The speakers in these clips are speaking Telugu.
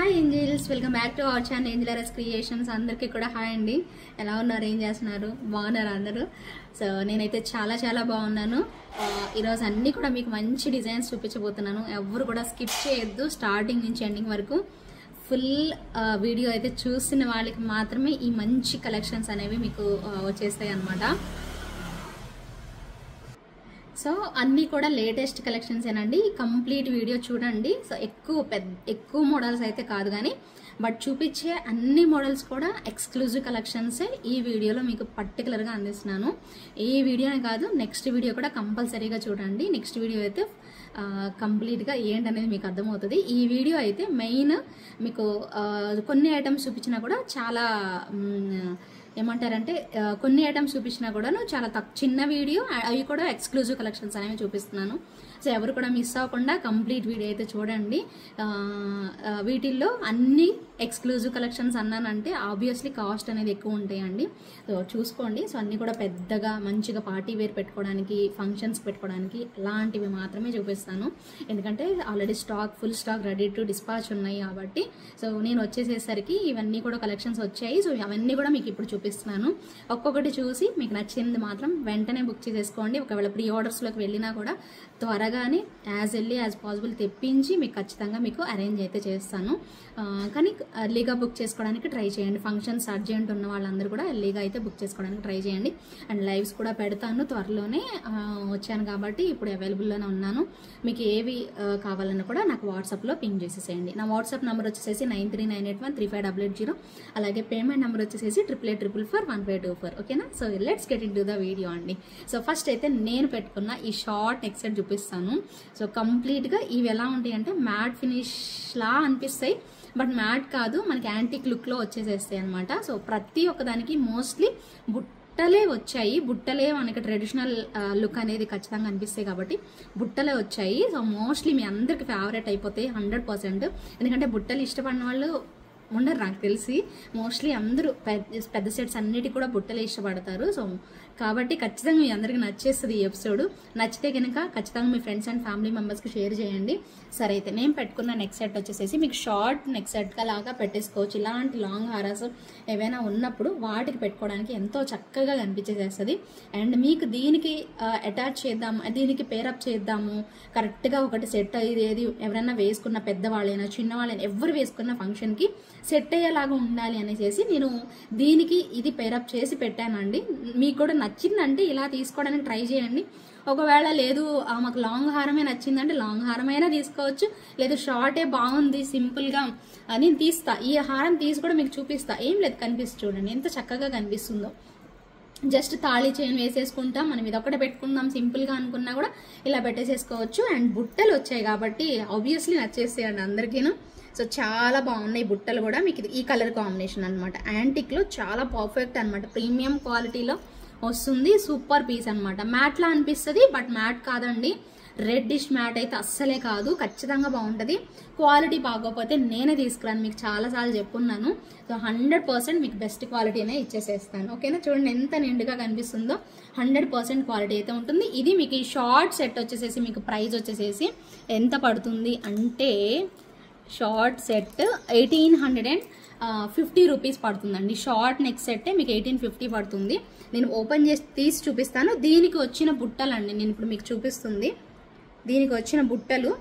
Hi angels, welcome back to our channel ఏంజలరస్ క్రియేషన్స్. అందరికీ కూడా హాయ్ అండి. ఎలా ఉన్నారు, ఏం చేస్తున్నారు, బాగున్నారు అందరూ? సో నేనైతే చాలా బాగున్నాను. ఈరోజు అన్నీ కూడా మీకు మంచి డిజైన్స్ చూపించబోతున్నాను. ఎవరు కూడా స్కిప్ చేయొద్దు, స్టార్టింగ్ నుంచి ఎండింగ్ వరకు ఫుల్ వీడియో అయితే చూసిన వాళ్ళకి మాత్రమే ఈ మంచి కలెక్షన్స్ అనేవి మీకు వచ్చేస్తాయి అన్నమాట. సో అన్నీ కూడా లేటెస్ట్ కలెక్షన్స్ ఏనండి. కంప్లీట్ వీడియో చూడండి. సో ఎక్కువ మోడల్స్ అయితే కాదు కానీ బట్ చూపించే అన్ని మోడల్స్ కూడా ఎక్స్క్లూజివ్ కలెక్షన్సే ఈ వీడియోలో మీకు పర్టికులర్గా అందిస్తున్నాను. ఈ వీడియోనే కాదు, నెక్స్ట్ వీడియో కూడా కంపల్సరీగా చూడండి. నెక్స్ట్ వీడియో అయితే కంప్లీట్గా ఏంటనేది మీకు అర్థమవుతుంది. ఈ వీడియో అయితే మెయిన్ మీకు కొన్ని ఐటమ్స్ చూపించినా కూడా చాలా ఏమంటారంటే కొన్ని ఐటమ్స్ చూపించినా కూడాను చాలా చిన్న వీడియో, అవి కూడా ఎక్స్క్లూజివ్ కలెక్షన్స్ అనేవి చూపిస్తున్నాను. సో ఎవరు కూడా మిస్ అవ్వకుండా కంప్లీట్ వీడియో అయితే చూడండి. వీటిల్లో అన్ని ఎక్స్క్లూజివ్ కలెక్షన్స్ అన్నానంటే ఆబ్వియస్లీ కాస్ట్ అనేది ఎక్కువ ఉంటాయండి. సో చూసుకోండి. సో అన్నీ కూడా పెద్దగా మంచిగా పార్టీ వేర్ పెట్టుకోవడానికి, ఫంక్షన్స్ పెట్టుకోవడానికి అలాంటివి మాత్రమే చూపిస్తాను. ఎందుకంటే already full stock ready to dispatch ఉన్నాయి కాబట్టి. సో నేను వచ్చేసేసరికి ఇవన్నీ కూడా కలెక్షన్స్ వచ్చాయి. సో అవన్నీ కూడా మీకు ఇప్పుడు చూపిస్తున్నాను. ఒక్కొక్కటి చూసి మీకు నచ్చింది మాత్రం వెంటనే బుక్ చేసేసుకోండి. ఒకవేళ ప్రీ ఆర్డర్స్లోకి వెళ్ళినా కూడా త్వరగానే యాజ్ ఎర్లీ యాజ్ పాసిబుల్ తెప్పించి మీకు ఖచ్చితంగా మీకు అరేంజ్ అయితే చేస్తాను. కానీ ఎర్లీగా బుక్ చేసుకోవడానికి ట్రై చేయండి. ఫంక్షన్స్ అర్జెంట్ ఉన్న వాళ్ళందరూ కూడా ఎర్లీగా అయితే బుక్ చేసుకోవడానికి ట్రై చేయండి. అండ్ లైవ్స్ కూడా పెడతాను త్వరలోనే. వచ్చాను కాబట్టి ఇప్పుడు అవైలబుల్లోనే ఉన్నాను. మీకు ఏవి కావాలన్నా కూడా నాకు వాట్సాప్లో పింగ్ చేసేసేయండి. నా వాట్సాప్ నెంబర్ వచ్చేసి 9398135880. అలాగే పేమెంట్ నెంబర్ వచ్చేసి 88441524. ఓకేనా? So let's get in to the video అండి. సో ఫస్ట్ అయితే నేను పెట్టుకున్న ఈ షార్ట్ నెక్ సెట్ చూపిస్తాను. సో కంప్లీట్గా ఇవి ఎలా ఉంటాయి అంటే మ్యాట్ ఫినిష్ లా అనిపిస్తాయి, బట్ మ్యాట్ కాదు, మనకి యాంటిక్ లుక్లో వచ్చేసేస్తాయి అనమాట. సో ప్రతి ఒక్కదానికి మోస్ట్లీ బుట్టలే వచ్చాయి. బుట్టలే మనకి ట్రెడిషనల్ లుక్ అనేది ఖచ్చితంగా అనిపిస్తాయి కాబట్టి బుట్టలే వచ్చాయి. సో మోస్ట్లీ మీ అందరికి ఫేవరెట్ అయిపోతాయి 100%. ఎందుకంటే బుట్టలు ఇష్టపడిన వాళ్ళు ఉండరు నాకు తెలిసి. మోస్ట్లీ అందరూ పెద్ద సెట్స్ అన్నిటి కూడా బుట్టలే ఇష్టపడతారు. సో కాబట్టి ఖచ్చితంగా మీ అందరికి నచ్చేస్తుంది ఈ ఎపిసోడ్. నచ్చితే కనుక ఖచ్చితంగా మీ ఫ్రెండ్స్ అండ్ ఫ్యామిలీ మెంబర్స్కి షేర్ చేయండి. సరే అయితే నేను పెట్టుకున్న నెక్ సెట్ వచ్చేసి మీకు షార్ట్ నెక్ సెట్ లాగా పెట్టేసుకోవచ్చు. ఇలాంటి లాంగ్ హారాస్ ఏవైనా ఉన్నప్పుడు వాటికి పెట్టుకోవడానికి ఎంతో చక్కగా కనిపించేసేస్తుంది. అండ్ మీకు దీనికి అటాచ్ చేద్దాము, దీనికి పేరప్ చేద్దాము, కరెక్ట్గా ఒకటి సెట్ అయ్యేది ఎవరైనా వేసుకున్న పెద్దవాళ్ళైనా చిన్నవాళ్ళైనా ఎవరు వేసుకున్న ఫంక్షన్కి సెట్ అయ్యేలాగా ఉండాలి అనేసి నేను దీనికి ఇది పేరప్ చేసి పెట్టానండి. మీకు కూడా నచ్చిందంటే ఇలా తీసుకోవడానికి ట్రై చేయండి. ఒకవేళ లేదు మాకు లాంగ్ హారమే నచ్చిందంటే లాంగ్ హారమైనా తీసుకోవచ్చు, లేదు షార్టే బాగుంది సింపుల్గా నేను తీస్తా, ఈ హారం తీసి కూడా మీకు చూపిస్తా. ఏం లేదు, కనిపిస్తుంది చూడండి ఎంత చక్కగా కనిపిస్తుందో. జస్ట్ తాళి చైన్ వేసేసుకుంటాం, మనం ఇది ఒకటే పెట్టుకుందాం సింపుల్గా అనుకున్నా కూడా ఇలా పెట్టేసేసుకోవచ్చు. అండ్ బుట్టలు వచ్చాయి కాబట్టి ఆబ్వియస్లీ నచ్చేస్తాయండి అందరికీను. సో చాలా బాగున్నాయి బుట్టలు కూడా. మీకు ఈ కలర్ కాంబినేషన్ అనమాట, యాంటిక్లో చాలా పర్ఫెక్ట్ అనమాట, ప్రీమియం క్వాలిటీలో వస్తుంది. సూపర్ పీస్ అనమాట. మ్యాట్లా అనిపిస్తుంది బట్ మ్యాట్ కాదండి, రెడ్డిష్ మ్యాట్ అయితే అస్సలే కాదు. ఖచ్చితంగా బాగుంటుంది. క్వాలిటీ బాగోకపోతే నేనే తీసుకురాను, మీకు చాలాసార్లు చెప్పున్నాను. సో 100% మీకు బెస్ట్ క్వాలిటీనే ఇచ్చేసేస్తాను. ఓకేనా? చూడండి ఎంత నిండుగా కనిపిస్తుందో. 100% క్వాలిటీ అయితే ఉంటుంది. ఇది మీకు ఈ షార్ట్ సెట్ వచ్చేసేసి మీకు ప్రైస్ వచ్చేసేసి ఎంత పడుతుంది అంటే షార్ట్ సెట్ 1850 రూపీస్ పడుతుందండి. షార్ట్ నెక్ సెట్ మీకు 1850 పడుతుంది. నేను ఓపెన్ చేసి తీసి చూపిస్తాను. దీనికి వచ్చిన బుట్టలు అండి నేను ఇప్పుడు మీకు చూపిస్తుంది. దీనికి వచ్చిన బుట్టలు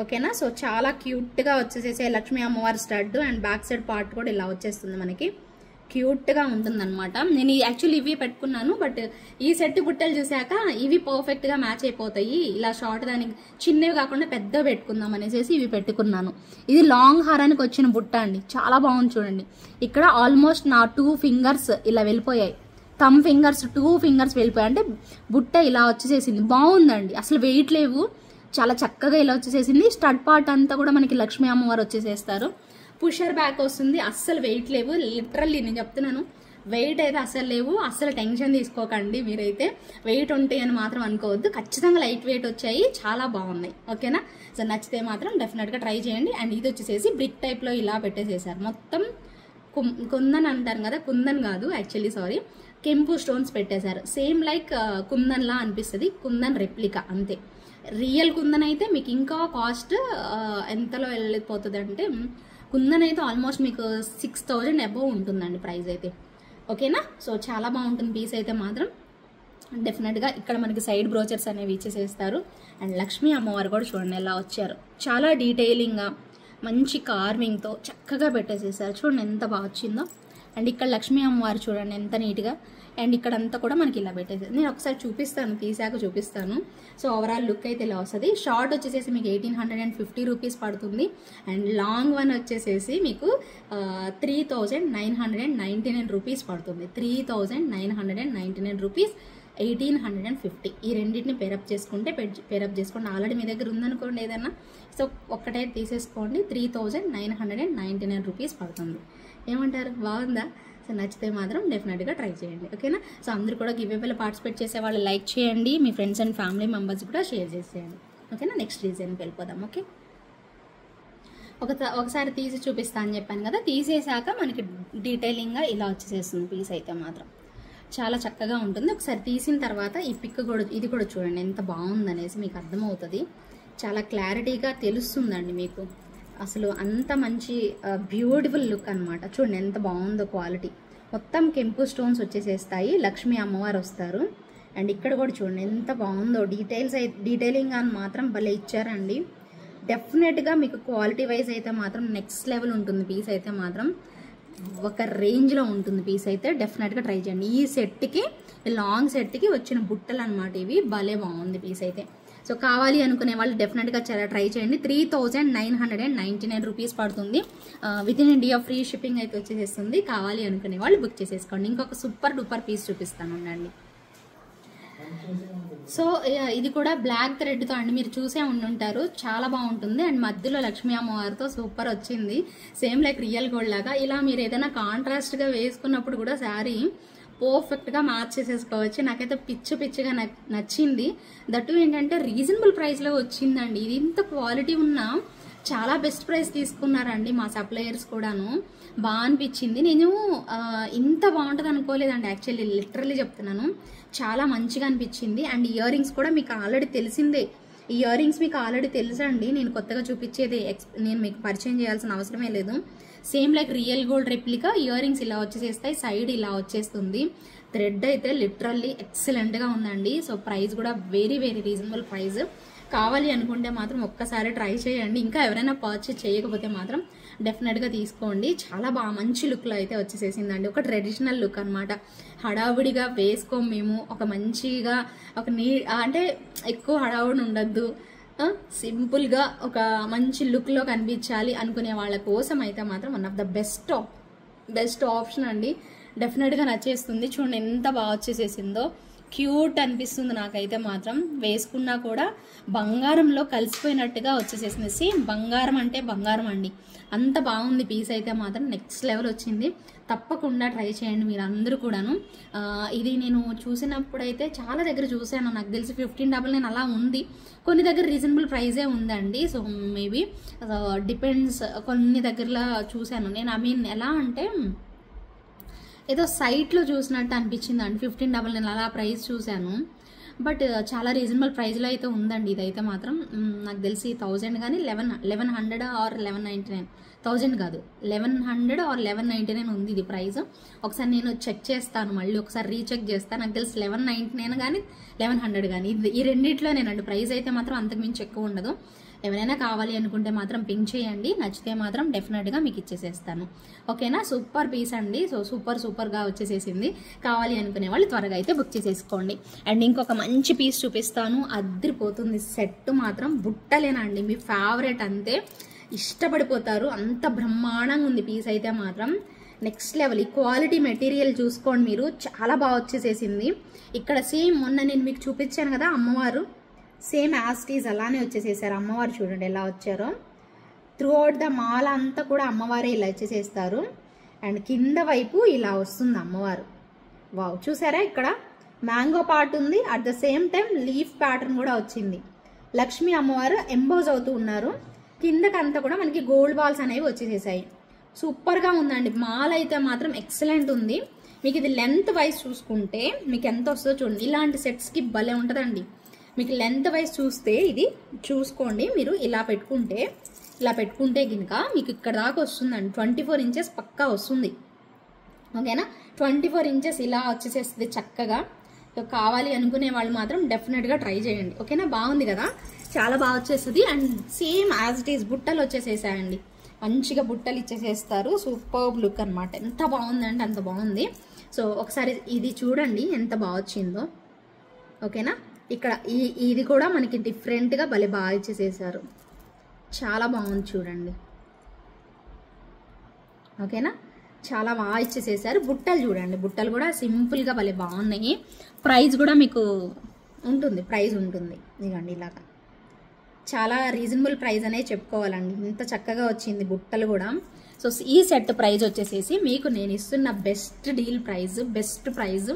ఓకేనా? సో చాలా క్యూట్గా వచ్చేసేసే లక్ష్మీ అమ్మవారి stud and back side part కూడా ఇలా వచ్చేస్తుంది మనకి. క్యూట్గా ఉంటుందన్నమాట. నేను యాక్చువల్లీ ఇవి పెట్టుకున్నాను, బట్ ఈ సెట్ బుట్టలు చూసాక ఇవి పర్ఫెక్ట్గా మ్యాచ్ అయిపోతాయి. ఇలా షార్ట్ దానికి చిన్నవి కాకుండా పెద్దవి పెట్టుకుందాం అనేసి ఇవి పెట్టుకున్నాను. ఇది లాంగ్ హారానికి వచ్చిన బుట్ట అండి, చాలా బాగుంది చూడండి. ఇక్కడ ఆల్మోస్ట్ నా 2 ఫింగర్స్ ఇలా వెళ్ళిపోయాయి, థమ్ ఫింగర్స్ 2 ఫింగర్స్ వెళ్ళిపోయాయి. అంటే బుట్ట ఇలా వచ్చేసేసింది, బాగుందండి. అసలు వెయిట్ లేవు, చాలా చక్కగా ఇలా వచ్చేసేసింది. స్టడ్ పార్ట్ అంతా కూడా మనకి లక్ష్మీ అమ్మవారు వచ్చేసేస్తారు. పుషర్ బ్యాక్ వస్తుంది, అస్సలు వెయిట్ లేవు. లిటరల్లీ నేను చెప్తున్నాను, వెయిట్ అయితే అస్సలు లేవు. అస్సలు టెన్షన్ తీసుకోకండి మీరైతే, వెయిట్ ఉంటాయి అని మాత్రం అనుకోవద్దు. ఖచ్చితంగా లైట్ వెయిట్ వచ్చాయి, చాలా బాగున్నాయి. ఓకేనా? సో నచ్చితే మాత్రం డెఫినెట్గా ట్రై చేయండి. అండ్ ఇది వచ్చేసేసి బ్రిక్ టైప్లో ఇలా పెట్టేసేసారు. మొత్తం కుందన్ అంటారు కదా, కుందన్ కాదు యాక్చువల్లీ, సారీ, కెంపు స్టోన్స్ పెట్టేశారు. సేమ్ లైక్ కుందన్లా అనిపిస్తుంది, కుందన్ రెప్లికా అంతే. రియల్ కుందన్ అయితే మీకు ఇంకా కాస్ట్ ఎంతలో వెళ్ళిపోతుంది అంటే కుందన్ అయితే ఆల్మోస్ట్ మీకు 6000 అబోవ్ ఉంటుందండి ప్రైస్ అయితే. ఓకేనా, సో చాలా బాగుంటుంది పీస్ అయితే మాత్రం. డెఫినెట్గా ఇక్కడ మనకి సైడ్ బ్రోచర్స్ అనేవి ఇచ్చేసేస్తారు. అండ్ లక్ష్మీ అమ్మవారు కూడా చూడండి ఎలా వచ్చారు, చాలా డీటెయిలింగ్గా మంచి కార్వింగ్తో చక్కగా పెట్టేసేసారు. చూడండి ఎంత బాగా వచ్చిందో. అండ్ ఇక్కడ లక్ష్మీ అమ్మవారు చూడండి ఎంత నీట్గా. అండ్ ఇక్కడ అంతా కూడా మనకి ఇలా పెట్టేసారు. నేను ఒకసారి చూపిస్తాను, తీసాక చూపిస్తాను. సో ఓవరాల్ లుక్ అయితే ఇలా వస్తుంది. షార్ట్ వచ్చేసేసి మీకు 1850 రూపీస్ పడుతుంది. అండ్ లాంగ్ వన్ వచ్చేసేసి మీకు 3999 రూపీస్ పడుతుంది. 3999 రూపీస్, 1850. ఈ రెండింటిని పేరప్ చేసుకుంటే చేసుకోండి. ఆల్రెడీ మీ దగ్గర ఉందనుకోండి ఏదన్నా, సో ఒక్కటే తీసేసుకోండి. 3999 రూపీస్ పడుతుంది. ఏమంటారు, బాగుందా? సో నచ్చితే మాత్రం డెఫినెట్గా ట్రై చేయండి. ఓకేనా, సో అందరూ కూడా గివ్వేలో పార్టిసిపేట్ చేసే వాళ్ళు లైక్ చేయండి, మీ ఫ్రెండ్స్ అండ్ ఫ్యామిలీ మెంబర్స్ కూడా షేర్ చేసేయండి. ఓకేనా, నెక్స్ట్ డిజైన్కి వెళ్ళిపోదాం. ఓకే, ఒకసారి తీసి చూపిస్తా అని చెప్పాను కదా, తీసేసాక మనకి డీటెయిలింగ్గా ఇలా వచ్చేసేస్తుంది పీస్ అయితే మాత్రం. చాలా చక్కగా ఉంటుంది. ఒకసారి తీసిన తర్వాత ఈ పిక్ కూడా, ఇది కూడా చూడండి ఎంత బాగుందనేసి మీకు అర్థమవుతుంది. చాలా క్లారిటీగా తెలుస్తుందండి మీకు. అసలు అంత మంచి బ్యూటిఫుల్ లుక్ అనమాట. చూడండి ఎంత బాగుందో క్వాలిటీ. మొత్తం కెంపు స్టోన్స్ వచ్చేసేస్తాయి, లక్ష్మీ అమ్మవారు వస్తారు. అండ్ ఇక్కడ కూడా చూడండి ఎంత బాగుందో. డీటెయిలింగ్ అని మాత్రం భలే ఇచ్చారండి. డెఫినెట్గా మీకు క్వాలిటీ వైజ్ అయితే మాత్రం నెక్స్ట్ లెవెల్ ఉంటుంది పీస్ అయితే మాత్రం. ఒక రేంజ్లో ఉంటుంది పీస్ అయితే. డెఫినెట్గా ట్రై చేయండి. ఈ సెట్కి, లాంగ్ సెట్కి వచ్చిన బుట్టలు అనమాట ఇవి. భలే బాగుంది పీస్ అయితే. సో కావాలి అనుకునే వాళ్ళు డెఫినెట్గా చాలా ట్రై చేయండి. 3999 రూపీస్ పడుతుంది. With in India free shipping అయితే వచ్చేసేస్తుంది. కావాలి అనుకునే వాళ్ళు బుక్ చేసేసుకోండి. ఇంకొక సూపర్ డూపర్ పీస్ చూపిస్తాను ఉండండి. సో ఇది కూడా బ్లాక్ థ్రెడ్తో అండి, మీరు చూసే ఉండుంటారు. చాలా బాగుంటుంది. అండ్ మధ్యలో లక్ష్మీ అమ్మవారితో సూపర్ వచ్చింది. సేమ్ లైక్ రియల్ గోల్డ్ లాగా. ఇలా మీరు ఏదైనా కాంట్రాస్ట్గా వేసుకున్నప్పుడు కూడా శారీ పర్ఫెక్ట్గా మ్యాచ్ చేసేసుకోవచ్చు. నాకైతే పిచ్చిగా నచ్చింది. దట్టు ఏంటంటే రీజనబుల్ ప్రైస్లో వచ్చిందండి. ఇది ఇంత క్వాలిటీ ఉన్నా చాలా బెస్ట్ ప్రైస్ తీసుకున్నారండి మా సప్లయర్స్ కూడాను. బాగా అనిపించింది. నేను ఇంత బాగుంటుంది అనుకోలేదండి యాక్చువల్లీ, లిటరల్లీ చెప్తున్నాను. చాలా మంచిగా అనిపించింది. అండ్ ఇయర్ రింగ్స్ కూడా మీకు ఆల్రెడీ తెలిసిందే. ఈ ఇయర్ రింగ్స్ మీకు ఆల్రెడీ తెలుసండి. నేను కొత్తగా చూపించేది, నేను మీకు పరిచయం చేయాల్సిన అవసరమే లేదు. Same like real gold replica ear rings ఇలా వచ్చేసేస్తాయి, సైడ్ ఇలా వచ్చేస్తుంది. థ్రెడ్ అయితే లిటరల్లీ ఎక్సలెంట్గా ఉందండి. సో ప్రైస్ కూడా వెరీ రీజనబుల్ ప్రైస్. కావాలి అనుకుంటే మాత్రం ఒక్కసారి ట్రై చేయండి. ఇంకా ఎవరైనా పర్చేస్ చేయకపోతే మాత్రం డెఫినెట్గా తీసుకోండి. చాలా బాగా మంచి లుక్లో అయితే వచ్చేసేసిందండి. ఒక ట్రెడిషనల్ లుక్ అనమాట. హడావుడిగా వేసుకోం మేము. ఒక మంచిగా అంటే ఎక్కువ హడావుడి ఉండద్దు, సింపుల్గా ఒక మంచి లుక్లో కనిపించాలి అనుకునే వాళ్ళ కోసం అయితే మాత్రం one of the best option అండి. డెఫినెట్గా నచ్చేస్తుంది. చూడండి ఎంత బాగా వచ్చేసేసిందో. క్యూట్ అనిపిస్తుంది నాకైతే మాత్రం. వేసుకున్నా కూడా బంగారంలో కలిసిపోయినట్టుగా వచ్చేసేసింది. సేమ్ బంగారం అంటే బంగారం అండి. అంత బాగుంది పీస్ అయితే మాత్రం. నెక్స్ట్ లెవెల్ వచ్చింది. తప్పకుండా ట్రై చేయండి మీరు అందరూ కూడాను. ఇది నేను చూసినప్పుడైతే చాలా దగ్గర చూశాను. నాకు తెలిసి 1599 అలా ఉంది. కొన్ని దగ్గర రీజనబుల్ ప్రైజే ఉందండి. So maybe depends. కొన్ని దగ్గరలో చూశాను నేను. ఎలా అంటే ఏదో సైట్లో చూసినట్టు అనిపించింది అండి. 1599 అలా ప్రైస్ చూశాను. బట్ చాలా రీజనబుల్ ప్రైస్లో అయితే ఉందండి ఇదైతే మాత్రం. నాకు తెలిసి 1000 కానీ 1100 ఆర్ 1199, 1000 కాదు 1100 ఆర్ 1199 ఉంది ఇది ప్రైస్. ఒకసారి నేను చెక్ చేస్తాను, మళ్ళీ ఒకసారి రీచెక్ చేస్తాను. నాకు తెలిసి 1199 కానీ 1100 కానీ ఈ రెండిట్లోనేనండి. ప్రైస్ అయితే మాత్రం అంతకుమించి ఎక్కువ ఉండదు. ఎవరైనా కావాలి అనుకుంటే మాత్రం పింక్ చేయండి. నచ్చితే మాత్రం డెఫినెట్గా మీకు ఇచ్చేసేస్తాను. ఓకేనా, సూపర్ పీస్ అండి. సో సూపర్గా వచ్చేసేసింది. కావాలి అనుకునే వాళ్ళు త్వరగా అయితే బుక్ చేసేసుకోండి. అండ్ ఇంకొక మంచి పీస్ చూపిస్తాను. అదిరిపోతుంది. సెట్ మాత్రం బుట్టలేనండి, మీ ఫేవరెట్ అంతే. ఇష్టపడిపోతారు. అంత బ్రహ్మాండంగా ఉంది పీస్ అయితే మాత్రం. Next level. ఈ క్వాలిటీ మెటీరియల్ చూసుకోండి మీరు. చాలా బాగా వచ్చేసేసింది. ఇక్కడ సేమ్ మొన్న నేను మీకు చూపించాను కదా అమ్మవారు, సేమ్ యాస్టీస్ అలానే వచ్చేసేసారు. అమ్మవారు చూడండి ఎలా వచ్చారో. త్రూ అవుట్ ద మాల అంతా కూడా అమ్మవారే ఇలా వచ్చేసేస్తారు. అండ్ కింద వైపు ఇలా వస్తుంది అమ్మవారు. వావ్, చూసారా ఇక్కడ మ్యాంగో పార్ట్ ఉంది. At the same time leaf pattern కూడా వచ్చింది. లక్ష్మీ అమ్మవారు ఎంబోజ్ అవుతూ ఉన్నారు. కిందకంతా కూడా మనకి గోల్డ్ బాల్స్ అనేవి వచ్చేసేసాయి. సూపర్గా ఉందండి. మాల అయితే మాత్రం ఎక్సలెంట్ ఉంది. మీకు ఇది లెంత్ వైజ్ చూసుకుంటే మీకు ఎంత వస్తుందో చూడండి. ఇలాంటి సెట్స్కి భలే ఉంటుందండి. మీకు లెంత్ వైజ్ చూస్తే ఇది చూసుకోండి. మీరు ఇలా పెట్టుకుంటే ఇలా పెట్టుకుంటే గినక మీకు ఇక్కడ దాకా వస్తుందండి. 24 ఇంచెస్ పక్కా వస్తుంది. ఓకేనా, 24 ఇంచెస్ ఇలా వచ్చేసేస్తుంది చక్కగా. కావాలి అనుకునే వాళ్ళు మాత్రం డెఫినెట్గా ట్రై చేయండి. ఓకేనా, బాగుంది కదా, చాలా బాగా వచ్చేస్తుంది. And same as it is బుట్టలు వచ్చేసేసాయండి, మంచిగా బుట్టలు ఇచ్చేసేస్తారు. సూపర్ లుక్ అనమాట, ఎంత బాగుందంటే అంత బాగుంది. సో ఒకసారి ఇది చూడండి ఎంత బాగా వచ్చిందో. ఓకేనా, ఇక్కడ ఇది కూడా మనకి డిఫరెంట్గా భలే బాగా ఇచ్చేసేసారు, చాలా బాగుంది చూడండి. ఓకేనా, చాలా బాగా ఇచ్చేసేసారు. బుట్టలు చూడండి, బుట్టలు కూడా సింపుల్గా భలే బాగున్నాయి. ప్రైస్ కూడా మీకు ఉంటుంది, ప్రైస్ ఉంటుంది ఇదిగోండి ఇలాగా. చాలా రీజనబుల్ ప్రైస్ అనే చెప్పుకోవాలండి, ఇంత చక్కగా వచ్చింది బుట్టలు కూడా. సో ఈ సెట్ ప్రైస్ వచ్చేసేసి మీకు నేను ఇస్తున్న best deal price, best price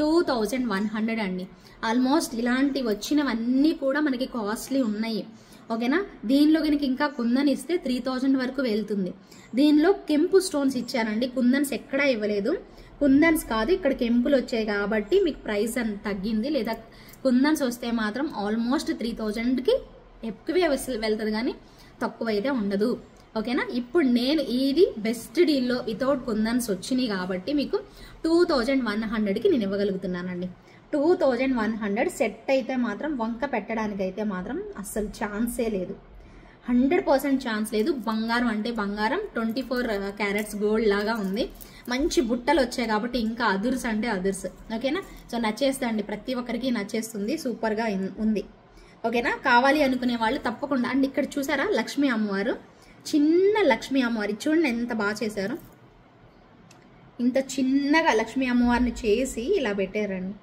2100 అండి. ఆల్మోస్ట్ ఇలాంటి వచ్చినవన్నీ కూడా మనకి కాస్ట్లీ ఉన్నాయి. ఓకేనా, దీనిలో కనుక ఇంకా కుందన్ ఇస్తే 3000 వరకు వెళ్తుంది. దీనిలో కెంపు స్టోన్స్ ఇచ్చారండి, కుందన్స్ ఎక్కడా ఇవ్వలేదు. కుందన్స్ కాదు, ఇక్కడ కెంపులు వచ్చాయి కాబట్టి మీకు ప్రైస్ అని తగ్గింది. లేదా కుందన్స్ వస్తే మాత్రం ఆల్మోస్ట్ 3000కి ఎక్కువే వెళ్తుంది కానీ తక్కువ అయితే ఉండదు. ఓకేనా, ఇప్పుడు నేను ఇది బెస్ట్ డీల్లో వితౌట్ కుందన్స్ వచ్చినాయి కాబట్టి మీకు 2100కి నేను ఇవ్వగలుగుతున్నానండి. 2100 సెట్ అయితే మాత్రం వంక పెట్టడానికి అయితే మాత్రం అస్సలు ఛాన్సే లేదు, 100% ఛాన్స్ లేదు. బంగారం అంటే బంగారం, 24 క్యారెట్స్ గోల్డ్ లాగా ఉంది. మంచి బుట్టలు వచ్చాయి కాబట్టి ఇంకా అదుర్స్ అంటే అదుర్స్. ఓకేనా, సో నచ్చేస్తుంది, ప్రతి ఒక్కరికి నచ్చేస్తుంది, సూపర్గా ఉంది. ఓకేనా, కావాలి అనుకునే వాళ్ళు తప్పకుండా. అండ్ ఇక్కడ చూసారా లక్ష్మీ అమ్మవారు, చిన్న లక్ష్మీ అమ్మవారి చూడండి ఎంత బాగా చేశారు. ఇంత చిన్నగా లక్ష్మీ అమ్మవారిని చేసి ఇలా పెట్టారండి,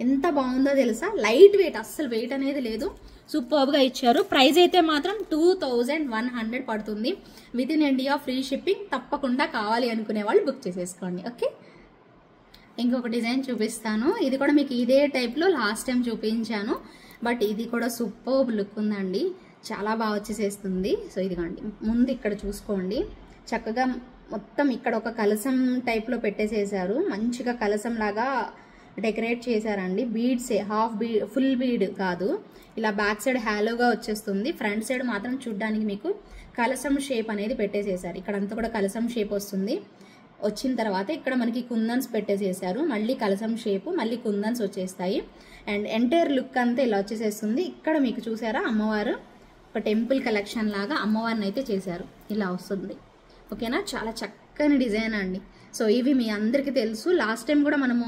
ఎంత బాగుందో తెలుసా. లైట్ వెయిట్, అస్సలు వెయిట్ అనేది లేదు, సూపర్గా ఇచ్చారు. ప్రైస్ అయితే మాత్రం 2100 పడుతుంది. With in India free shipping. తప్పకుండా కావాలి అనుకునే వాళ్ళు బుక్ చేసేసుకోండి. ఓకే, ఇంకొక డిజైన్ చూపిస్తాను. ఇది కూడా మీకు ఇదే టైప్లో లాస్ట్ టైం చూపించాను, బట్ ఇది కూడా సూపర్ లుక్ ఉందండి, చాలా బాగా వచ్చేసేస్తుంది. సో ఇదిగోండి, ముందు ఇక్కడ చూసుకోండి, చక్కగా మొత్తం ఇక్కడ ఒక కలసం టైప్లో పెట్టేసేసారు, మంచిగా కలసం లాగా డెకరేట్ చేశారండి. బీడ్సే, హాఫ్ బీడ్, ఫుల్ బీడ్ కాదు. ఇలా బ్యాక్ సైడ్ హ్యాలోగా వచ్చేస్తుంది, ఫ్రంట్ సైడ్ మాత్రం చూడడానికి మీకు కలసం షేప్ అనేది పెట్టేసేసారు. ఇక్కడంతా కూడా కలసం షేప్ వస్తుంది. వచ్చిన తర్వాత ఇక్కడ మనకి కుందన్స్ పెట్టేసేసారు, మళ్ళీ కలసం షేపు, మళ్ళీ కుందన్స్ వచ్చేస్తాయి. అండ్ ఎంటైర్ లుక్ అంతా ఇలా వచ్చేసేస్తుంది. ఇక్కడ మీకు చూసారా అమ్మవారు ఒక టెంపుల్ కలెక్షన్ లాగా అమ్మవారిని అయితే చేశారు, ఇలా వస్తుంది. ఓకేనా, చాలా చక్కని డిజైన్ అండి. సో ఇవి మీ అందరికీ తెలుసు. లాస్ట్ టైం కూడా మనము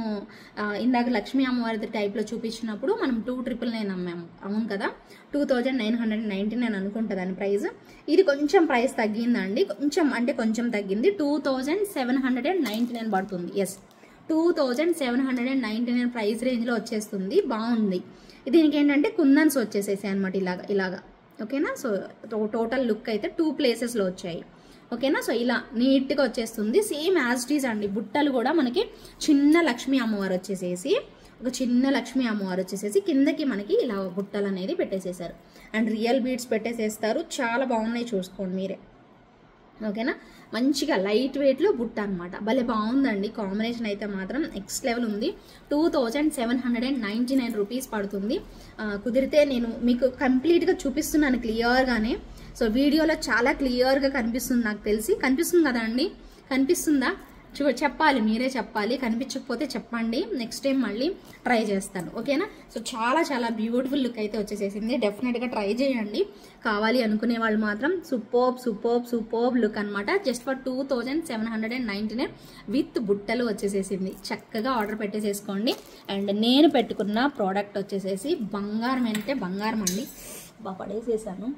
ఇందాక లక్ష్మీ అమ్మవారి టైప్లో చూపించినప్పుడు మనం 2999 అమ్మాము, అవును కదా. 2999 అనుకుంటా దాని ప్రైస్. ఇది కొంచెం ప్రైస్ తగ్గిందండి, కొంచెం అంటే కొంచెం తగ్గింది, 2799 పడుతుంది. ఎస్, 2799 ప్రైస్ రేంజ్లో వచ్చేస్తుంది, బాగుంది. దీనికి ఏంటంటే కుందన్స్ వచ్చేసేసాయి అనమాట, ఇలాగా. ఓకేనా, సో టోటల్ లుక్ అయితే 2 ప్లేసెస్లో వచ్చాయి. ఓకేనా, సో ఇలా నీట్గా వచ్చేస్తుంది. సేమ్ యాజ్ ఇట్ ఈజ్ అండి. బుట్టలు కూడా మనకి చిన్న లక్ష్మీ అమ్మవారు వచ్చేసేసి, ఒక చిన్న లక్ష్మీ అమ్మవారు వచ్చేసేసి కిందకి మనకి ఇలా బుట్టలు అనేది పెట్టేసేసారు. అండ్ రియల్ బీడ్స్ పెట్టేసేస్తారు, చాలా బాగున్నాయి, చూసుకోండి మీరే. ఓకేనా, మంచిగా లైట్ వెయిట్లో బుట్ట అనమాట, భలే బాగుందండి. కాంబినేషన్ అయితే మాత్రం నెక్స్ట్ లెవెల్ ఉంది. 2799 రూపీస్ పడుతుంది. కుదిరితే నేను మీకు కంప్లీట్గా చూపిస్తున్నాను క్లియర్గానే. సో వీడియోలో చాలా క్లియర్గా కనిపిస్తుంది, నాకు తెలిసి కనిపిస్తుంది కదా అండి, కనిపిస్తుందా? చెప్పాలి, మీరే చెప్పాలి, కనిపించకపోతే చెప్పండి, నెక్స్ట్ టైం మళ్ళీ ట్రై చేస్తాను. ఓకేనా, సో చాలా చాలా బ్యూటిఫుల్ లుక్ అయితే వచ్చేసేసింది, డెఫినెట్గా ట్రై చేయండి. కావాలి అనుకునే వాళ్ళు మాత్రం సూపర్ లుక్ అనమాట. జస్ట్ ఫర్ 2799 విత్ బుట్టలు వచ్చేసేసింది. చక్కగా ఆర్డర్ పెట్టేసేసుకోండి. అండ్ నేను పెట్టుకున్న ప్రోడక్ట్ వచ్చేసేసి బంగారం అంటే బంగారం అండి, బాగా పడేసేసాను.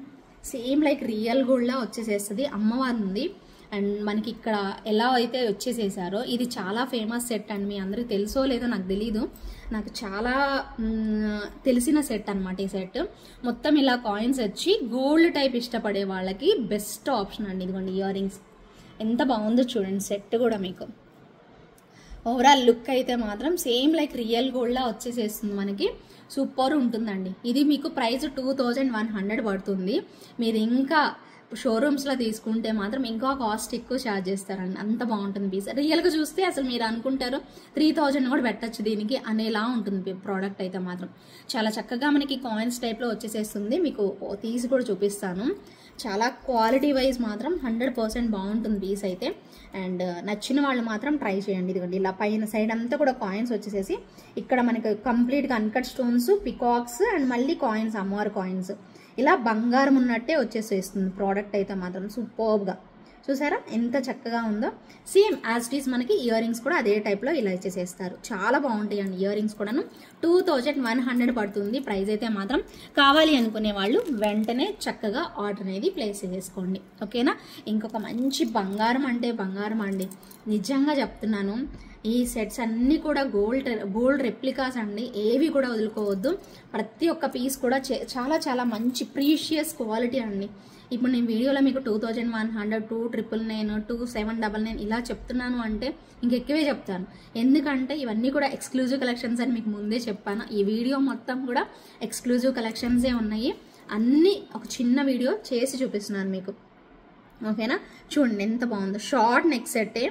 సేమ్ లైక్ రియల్ గోల్డ్లా వచ్చేసేస్తుంది. అమ్మవారు ఉంది అండ్ మనకి ఇక్కడ ఎలా అయితే వచ్చేసేసారో, ఇది చాలా ఫేమస్ సెట్ అండి, మీ అందరికి తెలుసో లేదో నాకు తెలీదు, నాకు చాలా తెలిసిన సెట్ అనమాట ఈ సెట్. మొత్తం ఇలా కాయిన్స్ వచ్చి గోల్డ్ టైప్ ఇష్టపడే వాళ్ళకి బెస్ట్ ఆప్షన్ అండి. ఇదిగోండి ఇయర్ రింగ్స్, ఎంత బాగుందో చూడండి సెట్ కూడా. మీకు ఓవరాల్ లుక్ అయితే మాత్రం సేమ్ లైక్ రియల్ గోల్డ్లా వచ్చేసేస్తుంది, మనకి సూపర్ ఉంటుందండి. ఇది మీకు ప్రైస్ 2100 పడుతుంది. మీరు ఇంకా షోరూమ్స్లో తీసుకుంటే మాత్రం ఇంకా కాస్ట్ ఎక్కువ ఛార్జ్ చేస్తారండి, అంత బాగుంటుంది పీస్. రియల్గా చూస్తే అసలు మీరు అనుకుంటారు 3000 కూడా పెట్టచ్చు దీనికి అనేలా ఉంటుంది ప్రోడక్ట్ అయితే మాత్రం. చాలా చక్కగా మనకి కాయిన్స్ టైప్లో వచ్చేసేస్తుంది. మీకు తీసి కూడా చూపిస్తాను. చాలా క్వాలిటీ వైజ్ మాత్రం 100% బాగుంటుంది పీస్ అయితే. అండ్ నచ్చిన వాళ్ళు మాత్రం ట్రై చేయండి. ఇదిగోండి ఇలా పైన సైడ్ అంతా కూడా కాయిన్స్ వచ్చేసేసి ఇక్కడ మనకి కంప్లీట్గా అన్కట్ స్టోన్స్, పికాక్స్ అండ్ మళ్ళీ కాయిన్స్, అమ్మవారి కాయిన్స్, ఇలా బంగారం ఉన్నట్టే వచ్చేసేస్తుంది ప్రోడక్ట్ అయితే మాత్రం సూపర్గా. చూసారా ఎంత చక్కగా ఉందో. సేమ్ యాజ్ ఇట్ ఈస్ మనకి ఇయర్ రింగ్స్ కూడా అదే టైప్లో ఇలా ఇచ్చేసేస్తారు. చాలా బాగుంటాయండి ఇయర్ రింగ్స్ కూడాను. 2100 పడుతుంది ప్రైస్ అయితే మాత్రం. కావాలి అనుకునే వాళ్ళు వెంటనే చక్కగా ఆర్డర్ అనేది ప్లేస్ చేసుకోండి. ఓకేనా. ఇంకొక మంచి బంగారం అంటే బంగారం అండి, నిజంగా చెప్తున్నాను. ఈ సెట్స్ అన్నీ కూడా గోల్డ్ రెప్లికాస్ అండి, ఏవి కూడా వదులుకోవద్దు. ప్రతి ఒక్క పీస్ కూడా చాలా చాలా మంచి ప్రీషియస్ క్వాలిటీ అండి. ఇప్పుడు నేను వీడియోలో మీకు 2100, 2999, 2799 ఇలా చెప్తున్నాను అంటే ఇంకెక్కువే చెప్తాను. ఎందుకంటే ఇవన్నీ కూడా ఎక్స్క్లూజివ్ కలెక్షన్స్ అని మీకు ముందే చెప్పాను. ఈ వీడియో మొత్తం కూడా ఎక్స్క్లూజివ్ కలెక్షన్సే ఉన్నాయి. అన్నీ ఒక చిన్న వీడియో చేసి చూపిస్తున్నాను మీకు. ఓకేనా. చూడండి ఎంత బాగుందో. షార్ట్ నెక్ సెట్టే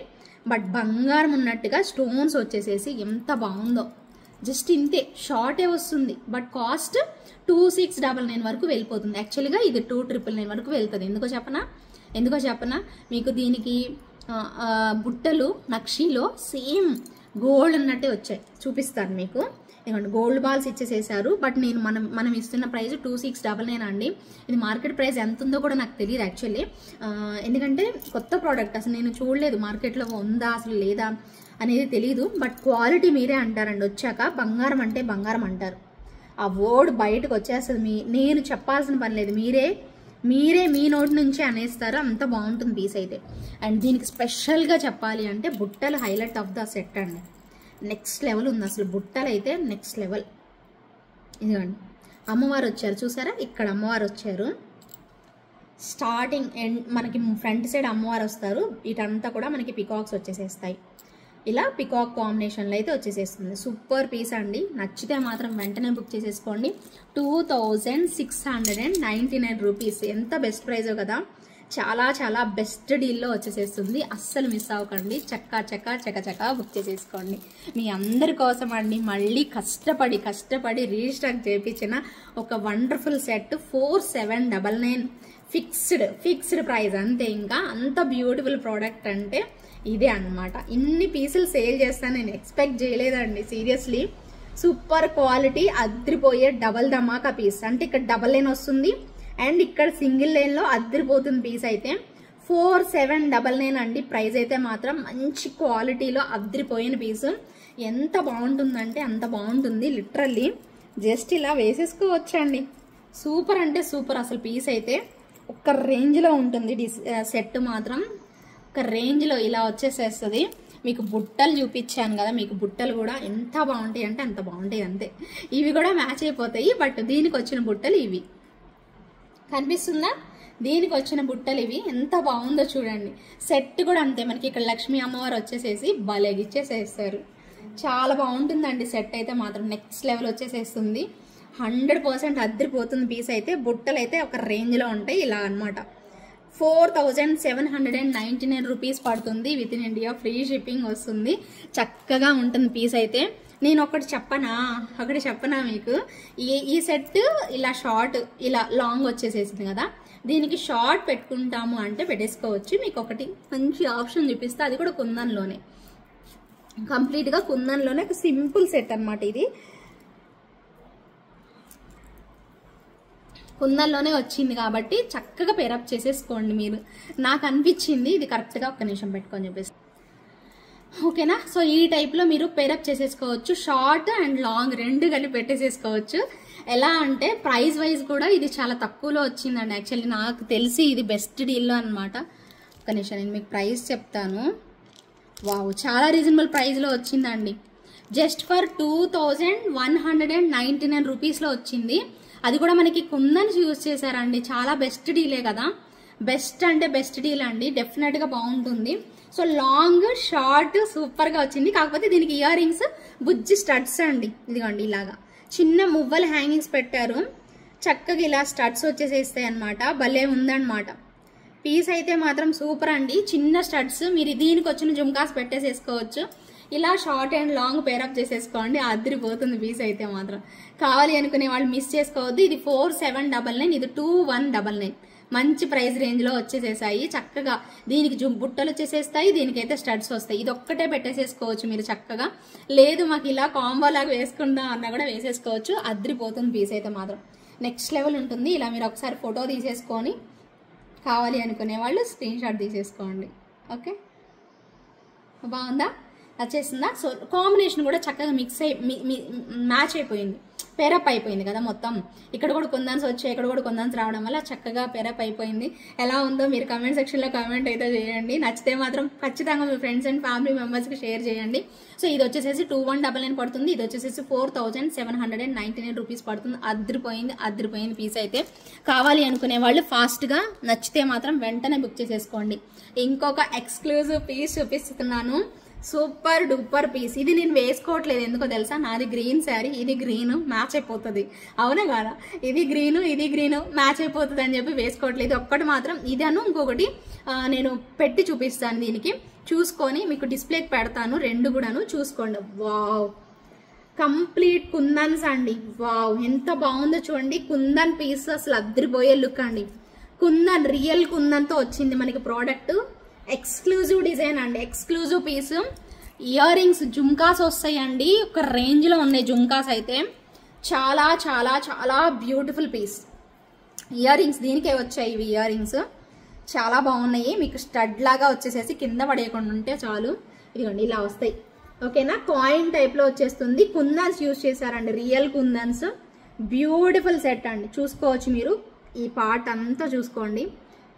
బట్ బంగారం ఉన్నట్టుగా స్టోన్స్ వచ్చేసేసి ఎంత బాగుందో. జస్ట్ ఇంతే షార్టే వస్తుంది బట్ కాస్ట్ 2699 వరకు వెళ్ళిపోతుంది. యాక్చువల్గా ఇది 2999 వరకు వెళ్తుంది. ఎందుకో చెప్పనా మీకు దీనికి బుట్టలు నక్షీలో సేమ్ గోల్డ్ అన్నట్టే వచ్చాయి. చూపిస్తాను మీకు. ఎందుకంటే గోల్డ్ బాల్స్ ఇచ్చేసేసారు. బట్ నేను మనం ఇస్తున్న ప్రైస్ 2699 అండి. ఇది మార్కెట్ ప్రైస్ ఎంత ఉందో కూడా నాకు తెలియదు యాక్చువల్లీ. ఎందుకంటే కొత్త ప్రోడక్ట్, అసలు నేను చూడలేదు మార్కెట్లో ఉందా అసలు లేదా అనేది తెలియదు. బట్ క్వాలిటీ మీరే అంటారండి వచ్చాక. బంగారం అంటే బంగారం అంటారు. ఆ వర్డ్ బయటకు వచ్చేస్తుంది. నేను చెప్పాల్సిన పని లేదు, మీరే మీ నోటి నుంచి అనేస్తారు. అంత బాగుంటుంది పీస్ అయితే. అండ్ దీనికి స్పెషల్గా చెప్పాలి అంటే బుట్టలు హైలైట్ ఆఫ్ ద సెట్ అండి. నెక్స్ట్ లెవెల్ ఉంది అసలు. బుట్టలు అయితే నెక్స్ట్ లెవెల్. ఇదిగోండి అమ్మవారు వచ్చారు చూసారా, ఇక్కడ అమ్మవారు వచ్చారు. స్టార్టింగ్ ఎండ్ మనకి ఫ్రంట్ సైడ్ అమ్మవారు వస్తారు. ఇటంతా కూడా మనకి పికాక్స్ వచ్చేసేస్తాయి. ఇలా పికాక్ కాంబినేషన్లో అయితే వచ్చేసేస్తుంది. సూపర్ పీస్ అండి. నచ్చితే మాత్రం వెంటనే బుక్ చేసేసుకోండి. 2699 రూపీస్. ఎంత బెస్ట్ ప్రైజో కదా. చాలా చాలా బెస్ట్ డీల్లో వచ్చేసేస్తుంది. అస్సలు మిస్ అవ్వకండి. చక్కా బుక్ చేసేసుకోండి. మీ అందరి కోసం అండి మళ్ళీ కష్టపడి రీస్టాక్ చేయించిన ఒక వండర్ఫుల్ సెట్ 4799 ఫిక్స్డ్ ప్రైస్ అంతే. ఇంకా అంత బ్యూటిఫుల్ ప్రోడక్ట్ అంటే ఇదే అన్నమాట. ఇన్ని పీసులు సేల్ చేస్తాను నేను ఎక్స్పెక్ట్ చేయలేదండి సీరియస్లీ. సూపర్ క్వాలిటీ అద్రిపోయే డబల్ ధమాకా పీస్. అంటే ఇక్కడ డబల్ లైన్ వస్తుంది అండ్ ఇక్కడ సింగిల్ లైన్ లో అద్రిపోతుంది పీస్ అయితే. 4799 అండి ప్రైస్ అయితే మాత్రం. మంచి క్వాలిటీలో అద్రిపోయిన పీసు. ఎంత బాగుంటుందంటే అంత బాగుంటుంది. లిటరల్లీ జస్ట్ ఇలా వేసేసుకోవచ్చండి. సూపర్ అంటే సూపర్ అసలు. పీస్ అయితే ఒక రేంజ్లో ఉంటుంది. సెట్ మాత్రం ఒక రేంజ్లో ఇలా వచ్చేసేస్తుంది. మీకు బుట్టలు చూపించాను కదా, మీకు బుట్టలు కూడా ఎంత బాగుంటాయి అంటే అంత బాగుంటాయి అంతే. ఇవి కూడా మ్యాచ్ అయిపోతాయి. బట్ దీనికి వచ్చిన బుట్టలు ఇవి. కనిపిస్తుందా? దీనికి వచ్చిన బుట్టలు ఇవి. ఎంత బాగుందో చూడండి. సెట్ కూడా అంతే. మనకి ఇక్కడ లక్ష్మీ అమ్మవారు వచ్చేసేసి భలేగిచ్చేసేస్తారు. చాలా బాగుంటుందండి సెట్ అయితే మాత్రం. నెక్స్ట్ లెవెల్ వచ్చేసేస్తుంది. 100% అద్దరిపోతుంది పీస్ అయితే. బుట్టలు అయితే ఒక రేంజ్లో ఉంటాయి ఇలా అనమాట. 4799 రూపీస్ పడుతుంది. With in India free shipping వస్తుంది. చక్కగా ఉంటుంది పీస్ అయితే. నేను ఒకటి చెప్పనా మీకు. ఈ సెట్ ఇలా షార్ట్ ఇలా లాంగ్ వచ్చేసేసింది కదా, దీనికి షార్ట్ పెట్టుకుంటాము అంటే పెట్టేసుకోవచ్చు. మీకు ఒకటి మంచి ఆప్షన్ చూపిస్తే, అది కూడా కుందన్లోనే, కంప్లీట్గా కుందన్లోనే ఒక సింపుల్ సెట్ అనమాట. ఇది కుందన్లోనే వచ్చింది కాబట్టి చక్కగా పేరప్ చేసేసుకోండి మీరు. నాకు అనిపించింది ఇది కరెక్ట్గా. ఒక్క నిమిషం పెట్టుకొని చెప్పేసి. ఓకేనా. సో ఈ టైప్లో మీరు పేరప్ చేసేసుకోవచ్చు. షార్ట్ అండ్ లాంగ్ రెండు కలిపి పెట్టేసేసుకోవచ్చు. ఎలా అంటే ప్రైస్ వైజ్ కూడా ఇది చాలా తక్కువలో వచ్చిందండి. యాక్చువల్లీ నాకు తెలిసి ఇది బెస్ట్ డీల్లో అనమాట. ఒక్క నిమిషం నేను మీకు ప్రైస్ చెప్తాను. వావ్, చాలా రీజనబుల్ ప్రైస్లో వచ్చిందండి. జస్ట్ ఫర్ 2199 రూపీస్లో వచ్చింది. అది కూడా మనకి కుందన్స్ యూజ్ చేశారండి. చాలా బెస్ట్ డీలే కదా. బెస్ట్ అంటే బెస్ట్ డీల్ అండి. డెఫినెట్గా బాగుంటుంది. సో లాంగ్ షార్ట్ సూపర్గా వచ్చింది. కాకపోతే దీనికి ఇయర్ రింగ్స్ బుజ్జి స్టడ్స్ అండి. ఇదిగోండి ఇలాగా చిన్న మువ్వల హ్యాంగింగ్స్ పెట్టారు. చక్కగా ఇలా స్టడ్స్ వచ్చేసేస్తాయి అనమాట. భలే ఉందన్నమాట. పీస్ అయితే మాత్రం సూపర్ అండి. చిన్న స్టడ్స్. మీరు దీనికి వచ్చిన జుమ్కాస్ పెట్టేసేసుకోవచ్చు. ఇలా షార్ట్ అండ్ లాంగ్ పేరప్ చేసేసుకోండి. అదిరిపోతుంది పీస్ అయితే మాత్రం. కావాలి అనుకునే వాళ్ళు మిస్ చేసుకోవద్దు. ఇది 4799, ఇది 2199. మంచి ప్రైస్ రేంజ్లో వచ్చేసేసాయి. చక్కగా దీనికి బుట్టలు వచ్చేసేస్తాయి, దీనికైతే స్టడ్స్ వస్తాయి. ఇది ఒక్కటే పెట్టేసేసుకోవచ్చు మీరు చక్కగా. లేదు మాకు ఇలా కాంబో లాగా వేసుకుందాం అన్నా కూడా వేసేసుకోవచ్చు. అద్రిపోతుంది పీస్ అయితే మాత్రం నెక్స్ట్ లెవెల్ ఉంటుంది. ఇలా మీరు ఒకసారి ఫోటో తీసేసుకొని కావాలి అనుకునే వాళ్ళు స్క్రీన్ షాట్ తీసేసుకోండి. ఓకే, బాగుందా, వచ్చేసిందా? సో కాంబినేషన్ కూడా చక్కగా మిక్స్ అయి మ్యాచ్ అయిపోయింది, పేరప్ అయిపోయింది కదా మొత్తం. ఇక్కడ కూడా కొందాన్స్ వచ్చాయి, ఇక్కడ కూడా కొందాన్స్ రావడం వల్ల చక్కగా పేరప్ అయిపోయింది. ఎలా ఉందో మీరు కమెంట్ సెక్షన్లో కమెంట్ అయితే చేయండి. నచ్చితే మాత్రం ఖచ్చితంగా మీ ఫ్రెండ్స్ అండ్ ఫ్యామిలీ మెంబర్స్కి షేర్ చేయండి. సో ఇది వచ్చేసేసి 2199 పడుతుంది. ఇది వచ్చేసేసి 4799 రూపీస్ పడుతుంది. అదిరిపోయింది పీస్ అయితే. కావాలి అనుకునే వాళ్ళు ఫాస్ట్గా నచ్చితే మాత్రం వెంటనే బుక్ చేసేసుకోండి. ఇంకొక ఎక్స్క్లూజివ్ పీస్ చూపిస్తున్నాను, సూపర్ డూపర్ పీస్. ఇది నేను వేసుకోవట్లేదు, ఎందుకో తెలుసా? నాది గ్రీన్ శారీ, ఇది గ్రీన్ మ్యాచ్ అయిపోతుంది, అవునా కాదా? ఇది గ్రీన్ మ్యాచ్ అయిపోతుంది అని చెప్పి వేసుకోవట్లేదు. ఒక్కటి మాత్రం ఇదను, ఇంకొకటి నేను పెట్టి చూపిస్తాను, దీనికి చూసుకొని మీకు డిస్ప్లేకి పెడతాను. రెండు కూడాను చూసుకోండి. వావ్, కంప్లీట్ కుందన్స్ అండి. వావ్, ఎంత బాగుందో చూడండి. కుందన్ పీస్ అసలు అద్దరిపోయే లుక్ అండి. కుందన్, రియల్ కుందన్తో వచ్చింది మనకి ప్రోడక్ట్. ఎక్స్క్లూజివ్ డిజైన్ అండి, exclusive piece. Ear rings, jhumkas వస్తాయండి, ఒక రేంజ్లో ఉన్నాయి జుమ్కాస్ అయితే. చాలా చాలా చాలా బ్యూటిఫుల్ పీస్. ఇయర్ రింగ్స్ దీనికే వచ్చాయి ఇవి. ఇయర్ రింగ్స్ చాలా బాగున్నాయి. మీకు స్టడ్ లాగా వచ్చేసేసి కింద పడేయకుండా ఉంటే చాలు. ఇదిగోండి ఇలా వస్తాయి, ఓకేనా? కాయిన్ టైప్లో వచ్చేస్తుంది. కుందన్స్ యూజ్ చేశారండి, రియల్ కుందన్స్. బ్యూటిఫుల్ సెట్ అండి, చూసుకోవచ్చు మీరు. ఈ పార్ట్ అంతా చూసుకోండి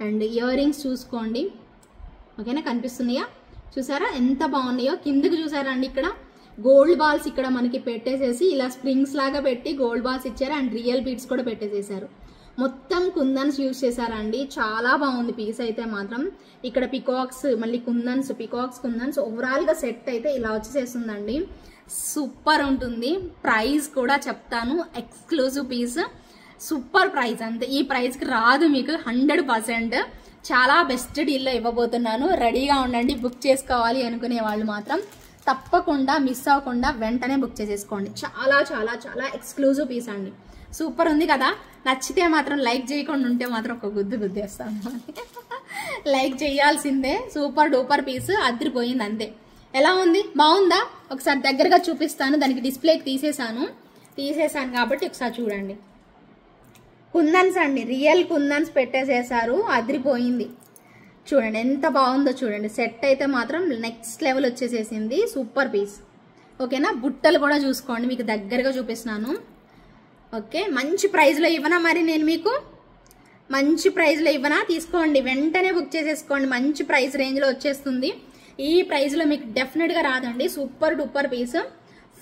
అండ్ ఇయర్ రింగ్స్ చూసుకోండి, ఓకేనా? కనిపిస్తున్నాయా? చూసారా ఎంత బాగున్నాయో? కిందకి చూసారా అండి, ఇక్కడ గోల్డ్ బాల్స్ ఇక్కడ మనకి పెట్టేసేసి ఇలా స్ప్రింగ్స్ లాగా పెట్టి గోల్డ్ బాల్స్ ఇచ్చారు అండ్ రియల్ బీడ్స్ కూడా పెట్టేసేసారు. మొత్తం కుందన్స్ యూజ్ చేశారండి. చాలా బాగుంది పీస్ అయితే మాత్రం. ఇక్కడ పికాక్స్, మళ్ళీ కుందన్స్, పికాక్స్ కుందన్స్, ఓవరాల్గా సెట్ అయితే ఇలా వచ్చేసేస్తుందండి. సూపర్ ఉంటుంది. ప్రైస్ కూడా చెప్తాను, ఎక్స్క్లూజివ్ పీస్, సూపర్ ప్రైస్ అంతే. ఈ ప్రైస్కి రాదు మీకు 100%. చాలా బెస్ట్ డీల్లో ఇవ్వబోతున్నాను. రెడీగా ఉండండి. బుక్ చేసుకోవాలి అనుకునే వాళ్ళు మాత్రం తప్పకుండా మిస్ అవ్వకుండా వెంటనే బుక్ చేసేసుకోండి. చాలా చాలా చాలా ఎక్స్క్లూజివ్ పీస్ అండి. సూపర్ ఉంది కదా? నచ్చితే మాత్రం లైక్ చేయకుండా ఉంటే మాత్రం ఒక గుద్దేస్తాను. లైక్ చేయాల్సిందే. సూపర్ డూపర్ పీస్, అదిరిపోయింది అంతే. ఎలా ఉంది? బాగుందా? ఒకసారి దగ్గరగా చూపిస్తాను. దానికి డిస్ప్లేకి తీసేసాను కాబట్టి ఒకసారి చూడండి. కుందన్స్ అండి, రియల్ కుందన్స్ పెట్టేసేసారు. అదిరిపోయింది. చూడండి ఎంత బాగుందో చూడండి. సెట్ అయితే మాత్రం నెక్స్ట్ లెవెల్ వచ్చేసేసింది. సూపర్ పీస్, ఓకేనా? బుట్టలు కూడా చూసుకోండి, మీకు దగ్గరగా చూపిస్తున్నాను. ఓకే, మంచి ప్రైస్లో ఇవ్వనా? మరి నేను మీకు మంచి ప్రైస్లో ఇవ్వనా? తీసుకోండి, వెంటనే బుక్ చేసేసుకోండి. మంచి ప్రైస్ రేంజ్లో వచ్చేస్తుంది. ఈ ప్రైస్లో మీకు డెఫినెట్గా రాదండి. Super duper piece.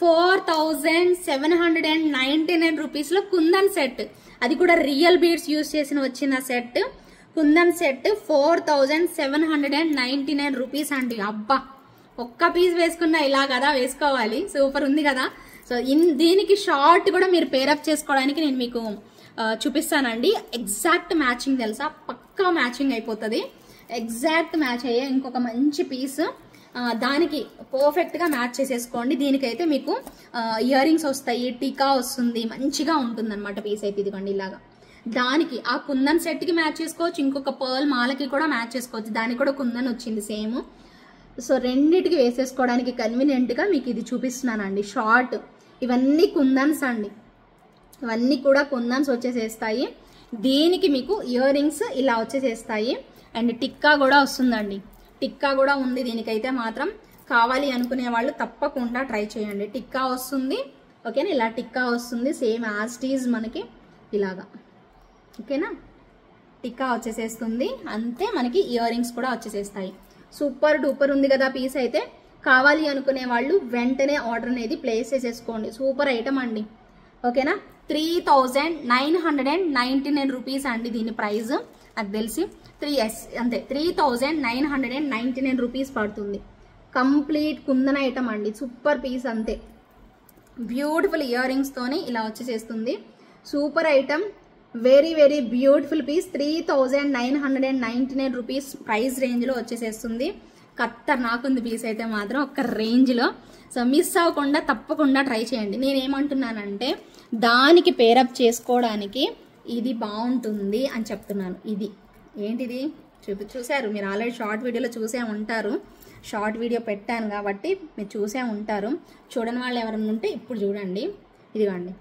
4799 రూపీస్లో కుందన్ సెట్, అది కూడా రియల్ బీడ్స్ యూజ్ చేసిన వచ్చిన సెట్. కుందన్ సెట్ 4799 రూపీస్ అండి. అబ్బా, ఒక్క పీస్ వేసుకున్నా ఇలా కదా వేసుకోవాలి. సూపర్ ఉంది కదా? సో దీనికి షార్ట్ కూడా మీరు పేరప్ చేసుకోవడానికి నేను మీకు చూపిస్తానండి. ఎగ్జాక్ట్ మ్యాచింగ్ తెలుసా? పక్కా మ్యాచింగ్ అయిపోతుంది. ఎగ్జాక్ట్ మ్యాచ్ అయ్యే ఇంకొక మంచి పీస్ దానికి పర్ఫెక్ట్గా మ్యాచ్ చేసేసుకోండి. దీనికైతే మీకు ఇయర్ రింగ్స్ వస్తాయి, టీకా వస్తుంది, మంచిగా ఉంటుంది అనమాట పీస్ అయితే. ఇదిగోండి ఇలాగా. దానికి ఆ కుందన్ సెట్కి మ్యాచ్ చేసుకోవచ్చు, ఇంకొక పర్ల్ మాలకి కూడా మ్యాచ్ చేసుకోవచ్చు. దానికి కూడా కుందన్ వచ్చింది సేమ్. సో రెండింటికి వేసేసుకోవడానికి కన్వీనియంట్గా మీకు ఇది చూపిస్తున్నానండి. షార్ట్ ఇవన్నీ కుందన్స్ అండి, ఇవన్నీ కూడా కుందన్స్ వచ్చేసేస్తాయి. దీనికి మీకు ఇయర్ రింగ్స్ ఇలా వచ్చేసేస్తాయి అండ్ టిక్కా కూడా వస్తుందండి. టిక్కా కూడా ఉంది దీనికైతే మాత్రం. కావాలి అనుకునే వాళ్ళు తప్పకుండా ట్రై చేయండి. టిక్కా వస్తుంది, ఓకేనా? ఇలా టిక్కా వస్తుంది సేమ్ యాజ్ టీజ్ మనకి ఇలాగా, ఓకేనా? టిక్కా వచ్చేసేస్తుంది అంతే. మనకి ఇయర్ రింగ్స్ కూడా వచ్చేసేస్తాయి. సూపర్ డూపర్ ఉంది కదా పీస్ అయితే. కావాలి అనుకునే వాళ్ళు వెంటనే ఆర్డర్ అనేది ప్లేస్ చేసేసుకోండి. సూపర్ ఐటమ్ అండి, ఓకేనా? 3999 రూపీస్ అండి దీని ప్రైస్. నాకు తెలిసి 3S అంతే, 3999 రూపీస్ పడుతుంది. కంప్లీట్ కుందన్ ఐటమ్ అండి. సూపర్ పీస్ అంతే. బ్యూటిఫుల్ ఇయర్ రింగ్స్తోని ఇలా వచ్చేసేస్తుంది. Super item, very very beautiful piece. 3999 rupees price రేంజ్లో వచ్చేసేస్తుంది. ఖతర్నాకుంది పీస్ అయితే మాత్రం ఒక రేంజ్లో. సో మిస్ అవ్వకుండా తప్పకుండా ట్రై చేయండి. నేనేమంటున్నానంటే దానికి పేరప్ చేసుకోవడానికి ఇది బాగుంటుంది అని చెప్తున్నాను. ఇది ఏంటిది చూసారు మీరు, ఆల్రెడీ షార్ట్ వీడియోలో చూసే ఉంటారు. షార్ట్ వీడియో పెట్టాను కాబట్టి మీరు చూసే ఉంటారు. చూడని వాళ్ళు ఎవరైనా ఉంటే ఇప్పుడు చూడండి. ఇదిగోండి,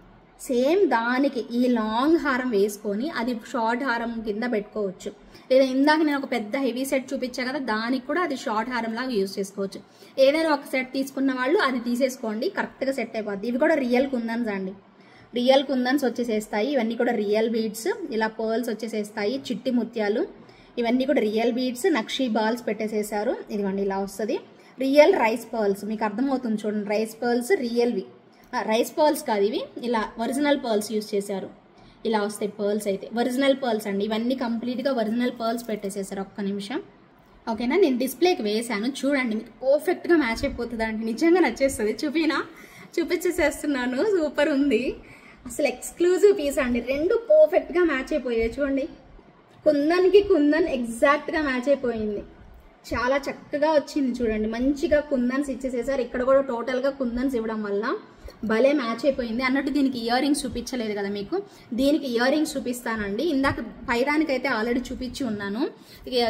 సేమ్ దానికి ఈ లాంగ్ హారం వేసుకొని అది షార్ట్ హారం కింద పెట్టుకోవచ్చు. లేదా ఇందాక నేను ఒక పెద్ద హెవీ సెట్ చూపించా కదా, దానికి కూడా అది షార్ట్ హారం లాగా యూజ్ చేసుకోవచ్చు. ఏదైనా ఒక సెట్ తీసుకున్న వాళ్ళు అది తీసేసుకోండి, కరెక్ట్గా సెట్ అయిపోద్ది. ఇవి కూడా రియల్ కుందన్స్ అండి, రియల్ కుందన్స్ వచ్చేసేస్తాయి. ఇవన్నీ కూడా రియల్ బీడ్స్, ఇలా పర్ల్స్ వచ్చేసేస్తాయి, చిట్టి ముత్యాలు, ఇవన్నీ కూడా రియల్ బీడ్స్. నక్షీ బాల్స్ పెట్టేసేసారు. ఇదిగోండి ఇలా వస్తుంది. రియల్ రైస్ పర్ల్స్, మీకు అర్థమవుతుంది చూడండి. రైస్ పర్ల్స్ రియల్వి, రైస్ పర్ల్స్ కాదు ఇవి, ఇలా ఒరిజినల్ పర్ల్స్ యూజ్ చేశారు. ఇలా వస్తాయి పర్ల్స్ అయితే, ఒరిజినల్ పర్ల్స్ అండి. ఇవన్నీ కంప్లీట్గా ఒరిజినల్ పర్ల్స్ పెట్టేసేసారు. ఒక్క నిమిషం, ఓకేనా? నేను డిస్ప్లేకి వేసాను చూడండి, మీకు పర్ఫెక్ట్గా మ్యాచ్ అయిపోతుంది అండి. నిజంగా నచ్చేస్తుంది. చూపించేసేస్తున్నాను. సూపర్ ఉంది అసలు, ఎక్స్క్లూజివ్ పీస్ అండి. రెండు పర్ఫెక్ట్గా మ్యాచ్ అయిపోయాయి చూడండి. కుందన్కి కుందన్ ఎగ్జాక్ట్గా మ్యాచ్ అయిపోయింది. చాలా చక్కగా వచ్చింది చూడండి. మంచిగా కుందన్స్ ఇచ్చేసేసారు. ఇక్కడ కూడా టోటల్గా కుందన్స్ ఇవ్వడం వల్ల భలే మ్యాచ్ అయిపోయింది. అన్నట్టు దీనికి ఇయర్ రింగ్స్ చూపించలేదు కదా మీకు, దీనికి ఇయర్ రింగ్స్ చూపిస్తానండి. ఇందాక పైదానికైతే ఆల్రెడీ చూపించి ఉన్నాను,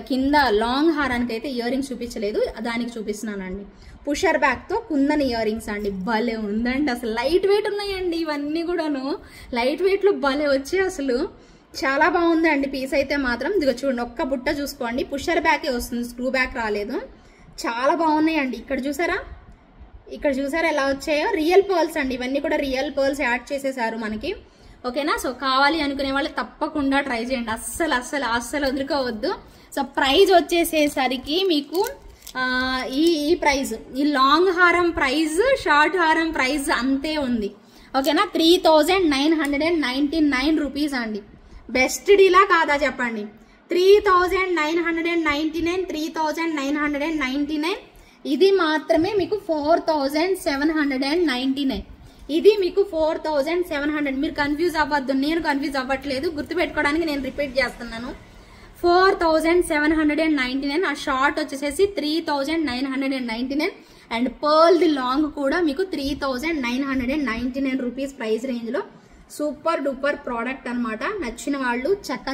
కింద లాంగ్ హారానికి అయితే ఇయర్ రింగ్స్ చూపించలేదు, దానికి చూపిస్తున్నానండి. పుషర్ బ్యాక్తో కుందన్ ఇయర్ రింగ్స్ అండి. భలే ఉందండి అసలు, లైట్ వెయిట్ ఉన్నాయండి ఇవన్నీ కూడాను. లైట్ వెయిట్లో భలే వచ్చాయి అసలు, చాలా బాగుందండి పీస్ అయితే మాత్రం. ఇదిగో చూడండి, ఒక్క బుట్ట చూసుకోండి, పుషర్ బ్యాకే వస్తుంది, స్క్రూ బ్యాక్ రాలేదు. చాలా బాగున్నాయండి. ఇక్కడ చూసారా ఎలా వచ్చాయో, రియల్ పర్ల్స్ అండి. ఇవన్నీ కూడా రియల్ పర్ల్స్ యాడ్ చేసేసారు మనకి, ఓకేనా? సో కావాలి అనుకునే వాళ్ళు తప్పకుండా ట్రై చేయండి, అస్సలు వదులుకోవద్దు. సో ప్రైజ్ వచ్చేసేసరికి మీకు ఈ ప్రైజ్, ఈ లాంగ్ హారం ప్రైజ్, షార్ట్ హారం ప్రైజ్ అంతే ఉంది, ఓకేనా? 3999 రూపీస్ అండి. బెస్ట్ డీలా కాదా చెప్పండి? 3999, 3999. ఇది మాత్రమే మీకు 4799. ఇది మీకు 4700. మీరు కన్ఫ్యూజ్ అవ్వద్దు, నేను కన్ఫ్యూజ్ అవ్వట్లేదు, గుర్తుపెట్టుకోవడానికి నేను రిపీట్ చేస్తున్నాను. 4799. ఆ షార్ట్ వచ్చేసేసి 3999. అండ్ పర్ల్ ది లాంగ్ కూడా మీకు 3999 రూపీస్ ప్రైస్ రేంజ్లో. సూపర్ డూపర్ ప్రోడక్ట్ అనమాట. నచ్చిన వాళ్ళు చక్క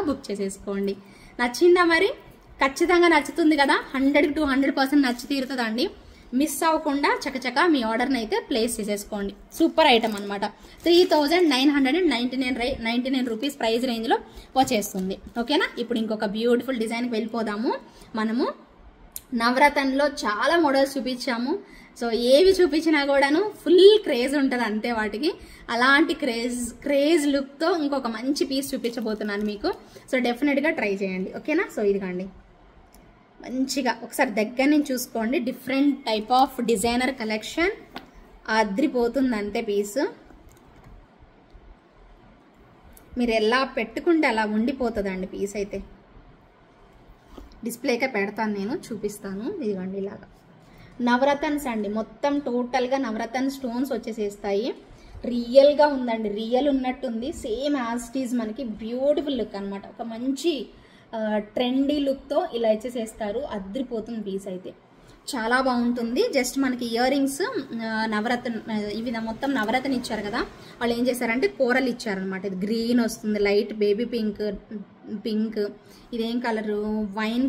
బుక్ చేసేసుకోండి. నచ్చిందా మరి? ఖచ్చితంగా నచ్చుతుంది కదా, 100 to 100% నచ్చి తీరుతుందండి. మిస్ అవ్వకుండా చక్క మీ ఆర్డర్ని అయితే ప్లేస్ చేసేసుకోండి. సూపర్ ఐటమ్ అనమాట. 3999 రూపీస్ ప్రైస్ రేంజ్లో వచ్చేస్తుంది, ఓకేనా? ఇప్పుడు ఇంకొక బ్యూటిఫుల్ డిజైన్కి వెళ్ళిపోదాము. మనము నవరత్నంలో చాలా మోడల్స్ చూపించాము. సో ఏవి చూపించినా కూడాను ఫుల్ క్రేజ్ ఉంటుంది అంతే వాటికి. అలాంటి క్రేజ్ లుక్తో ఇంకొక మంచి పీస్ చూపించబోతున్నాను మీకు. సో డెఫినెట్గా ట్రై చేయండి, ఓకేనా? సో ఇదిగోండి, మంచిగా ఒకసారి దగ్గర నుంచి చూసుకోండి. Different type of designer collection, అద్రిపోతుంది అంతే పీస్. మీరు ఎలా పెట్టుకుంటే అలా ఉండిపోతుందండి పీస్ అయితే. డిస్ప్లేకే పెడతాను, నేను చూపిస్తాను. ఇదిగోండి ఇలాగా నవరత్న్స్ అండి, మొత్తం టోటల్గా నవరత్న స్టోన్స్ వచ్చేసేస్తాయి. రియల్గా ఉందండి, రియల్ ఉన్నట్టుంది. సేమ్ యాజ్ ఇట్ ఈజ్ మనకి బ్యూటిఫుల్ లుక్ అనమాట. ఒక మంచి ట్రెండీ లుక్తో ఇలా ఇచ్చేసేస్తారు. అద్రిపోతుంది పీస్ అయితే, చాలా బాగుంటుంది. జస్ట్ మనకి ఇయర్ రింగ్స్ నవరత్న, ఇవి మొత్తం నవరత్న ఇచ్చారు కదా, వాళ్ళు ఏం చేశారంటే కూరలు ఇచ్చారనమాట. ఇది గ్రీన్ వస్తుంది, లైట్ బేబీ పింక్, ఇదేం కలరు? వైన్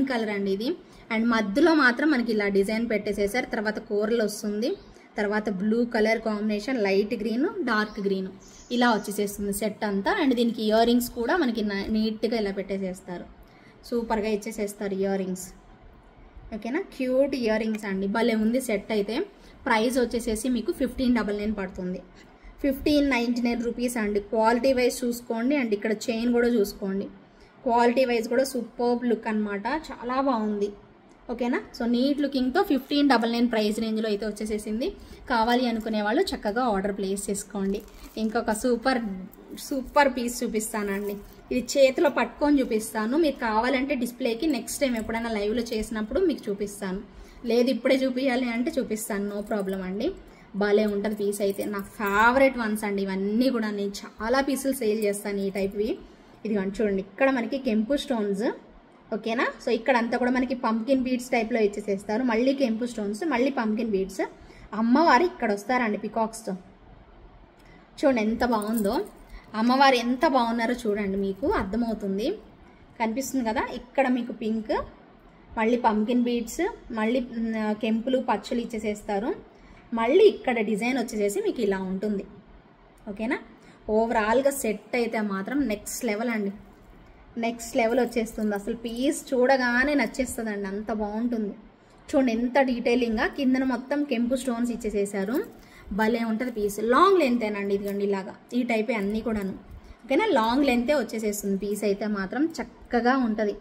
కలర్ అండి ఇది. అండ్ మధ్యలో మాత్రం మనకి ఇలా డిజైన్ పెట్టేసేసారు. తర్వాత కూరలు వస్తుంది, తర్వాత blue colour combination, light green, dark green, ఇలా వచ్చేసేస్తుంది సెట్ అంతా. అండ్ దీనికి ఇయర్ రింగ్స్ కూడా మనకి నీట్గా ఇలా పెట్టేసేస్తారు, సూపర్గా ఇచ్చేసేస్తారు ఇయర్ రింగ్స్, ఓకేనా? క్యూట్ ఇయర్ రింగ్స్ అండి, భలే ఉంది సెట్ అయితే. ప్రైస్ వచ్చేసేసి మీకు 1599 పడుతుంది. 1599 రూపీస్ అండి. క్వాలిటీ వైజ్ చూసుకోండి, అండ్ ఇక్కడ చైన్ కూడా చూసుకోండి. క్వాలిటీ వైజ్ కూడా సూపర్ లుక్ అనమాట, చాలా బాగుంది, ఓకేనా? సో నీట్ లుకింగ్తో 1599 ప్రైస్ రేంజ్లో అయితే వచ్చేసేసింది. కావాలి అనుకునే వాళ్ళు చక్కగా ఆర్డర్ ప్లేస్ చేసుకోండి. ఇంకొక సూపర్ పీస్ చూపిస్తానండి. ఇది చేతిలో పట్టుకొని చూపిస్తాను. మీరు కావాలంటే డిస్ప్లేకి నెక్స్ట్ టైం ఎప్పుడైనా లైవ్లో చేసినప్పుడు మీకు చూపిస్తాను, లేదు ఇప్పుడే చూపించాలి అంటే చూపిస్తాను, నో ప్రాబ్లం అండి. భలే ఉంటుంది పీస్ అయితే. నా ఫేవరెట్ వన్స్ అండి ఇవన్నీ కూడా. నేను చాలా పీసులు సేల్ చేస్తాను ఈ టైప్వి. ఇది చూడండి, ఇక్కడ మనకి కెంపు స్టోన్స్, ఓకేనా? సో ఇక్కడ అంతా కూడా మనకి పంకిన్ బీడ్స్ టైప్లో ఇచ్చేసేస్తారు. మళ్ళీ కెంపు స్టోన్స్, మళ్ళీ పంకిన్ బీడ్స్. అమ్మవారు ఇక్కడ వస్తారండి పికాక్స్తో. చూడండి ఎంత బాగుందో. అమ్మవారు ఎంత బాగున్నారో చూడండి, మీకు అర్థమవుతుంది, కనిపిస్తుంది కదా. ఇక్కడ మీకు పింక్, మళ్ళీ పంకిన్ బీడ్స్, మళ్ళీ కెంపులు పచ్చులు ఇచ్చేసేస్తారు. మళ్ళీ ఇక్కడ డిజైన్ వచ్చేసేసి మీకు ఇలా ఉంటుంది. ఓకేనా, ఓవరాల్గా సెట్ అయితే మాత్రం నెక్స్ట్ లెవెల్ అండి, నెక్స్ట్ లెవెల్ వచ్చేస్తుంది. అసలు పీస్ చూడగానే నచ్చేస్తుందండి, అంత బాగుంటుంది. చూడండి ఎంత డీటెయిలింగ్గా కిందన మొత్తం కెంపు స్టోన్స్ ఇచ్చేసేసారు. భలే ఉంటుంది పీస్. లాంగ్ లెంతేనండి, ఇదిగోండి ఇలాగా ఈ టైపే అన్నీ కూడాను. ఓకేనా, లాంగ్ లెంతే వచ్చేసేస్తుంది పీస్ అయితే మాత్రం, చక్కగా ఉంటుంది.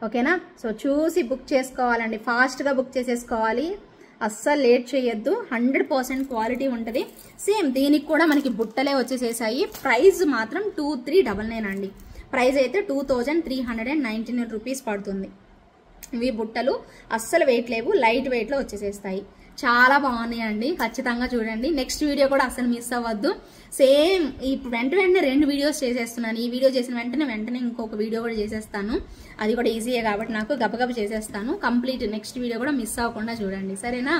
ఓకేనా, సో చూసి బుక్ చేసుకోవాలండి, ఫాస్ట్గా బుక్ చేసేసుకోవాలి, అస్సలు లేట్ చేయొద్దు. 100% క్వాలిటీ ఉంటుంది. సేమ్ దీనికి కూడా మనకి బుట్టలే వచ్చేసేసాయి. ప్రైస్ మాత్రం 2399 అండి. ప్రైస్ అయితే 2399 రూపీస్ పడుతుంది. ఇవి బుట్టలు అస్సలు వెయిట్ లేవు, లైట్ వెయిట్లో వచ్చేసేస్తాయి. చాలా బాగున్నాయండి, ఖచ్చితంగా చూడండి. నెక్స్ట్ వీడియో కూడా అసలు మిస్ అవ్వద్దు. సేమ్ ఇప్పుడు వెంటనే 2 వీడియోస్ చేసేస్తున్నాను. ఈ వీడియో చేసిన వెంటనే ఇంకొక వీడియో కూడా చేసేస్తాను. అది కూడా ఈజీయే కాబట్టి నాకు గబగబ చేసేస్తాను. కంప్లీట్ నెక్స్ట్ వీడియో కూడా మిస్ అవ్వకుండా చూడండి, సరేనా.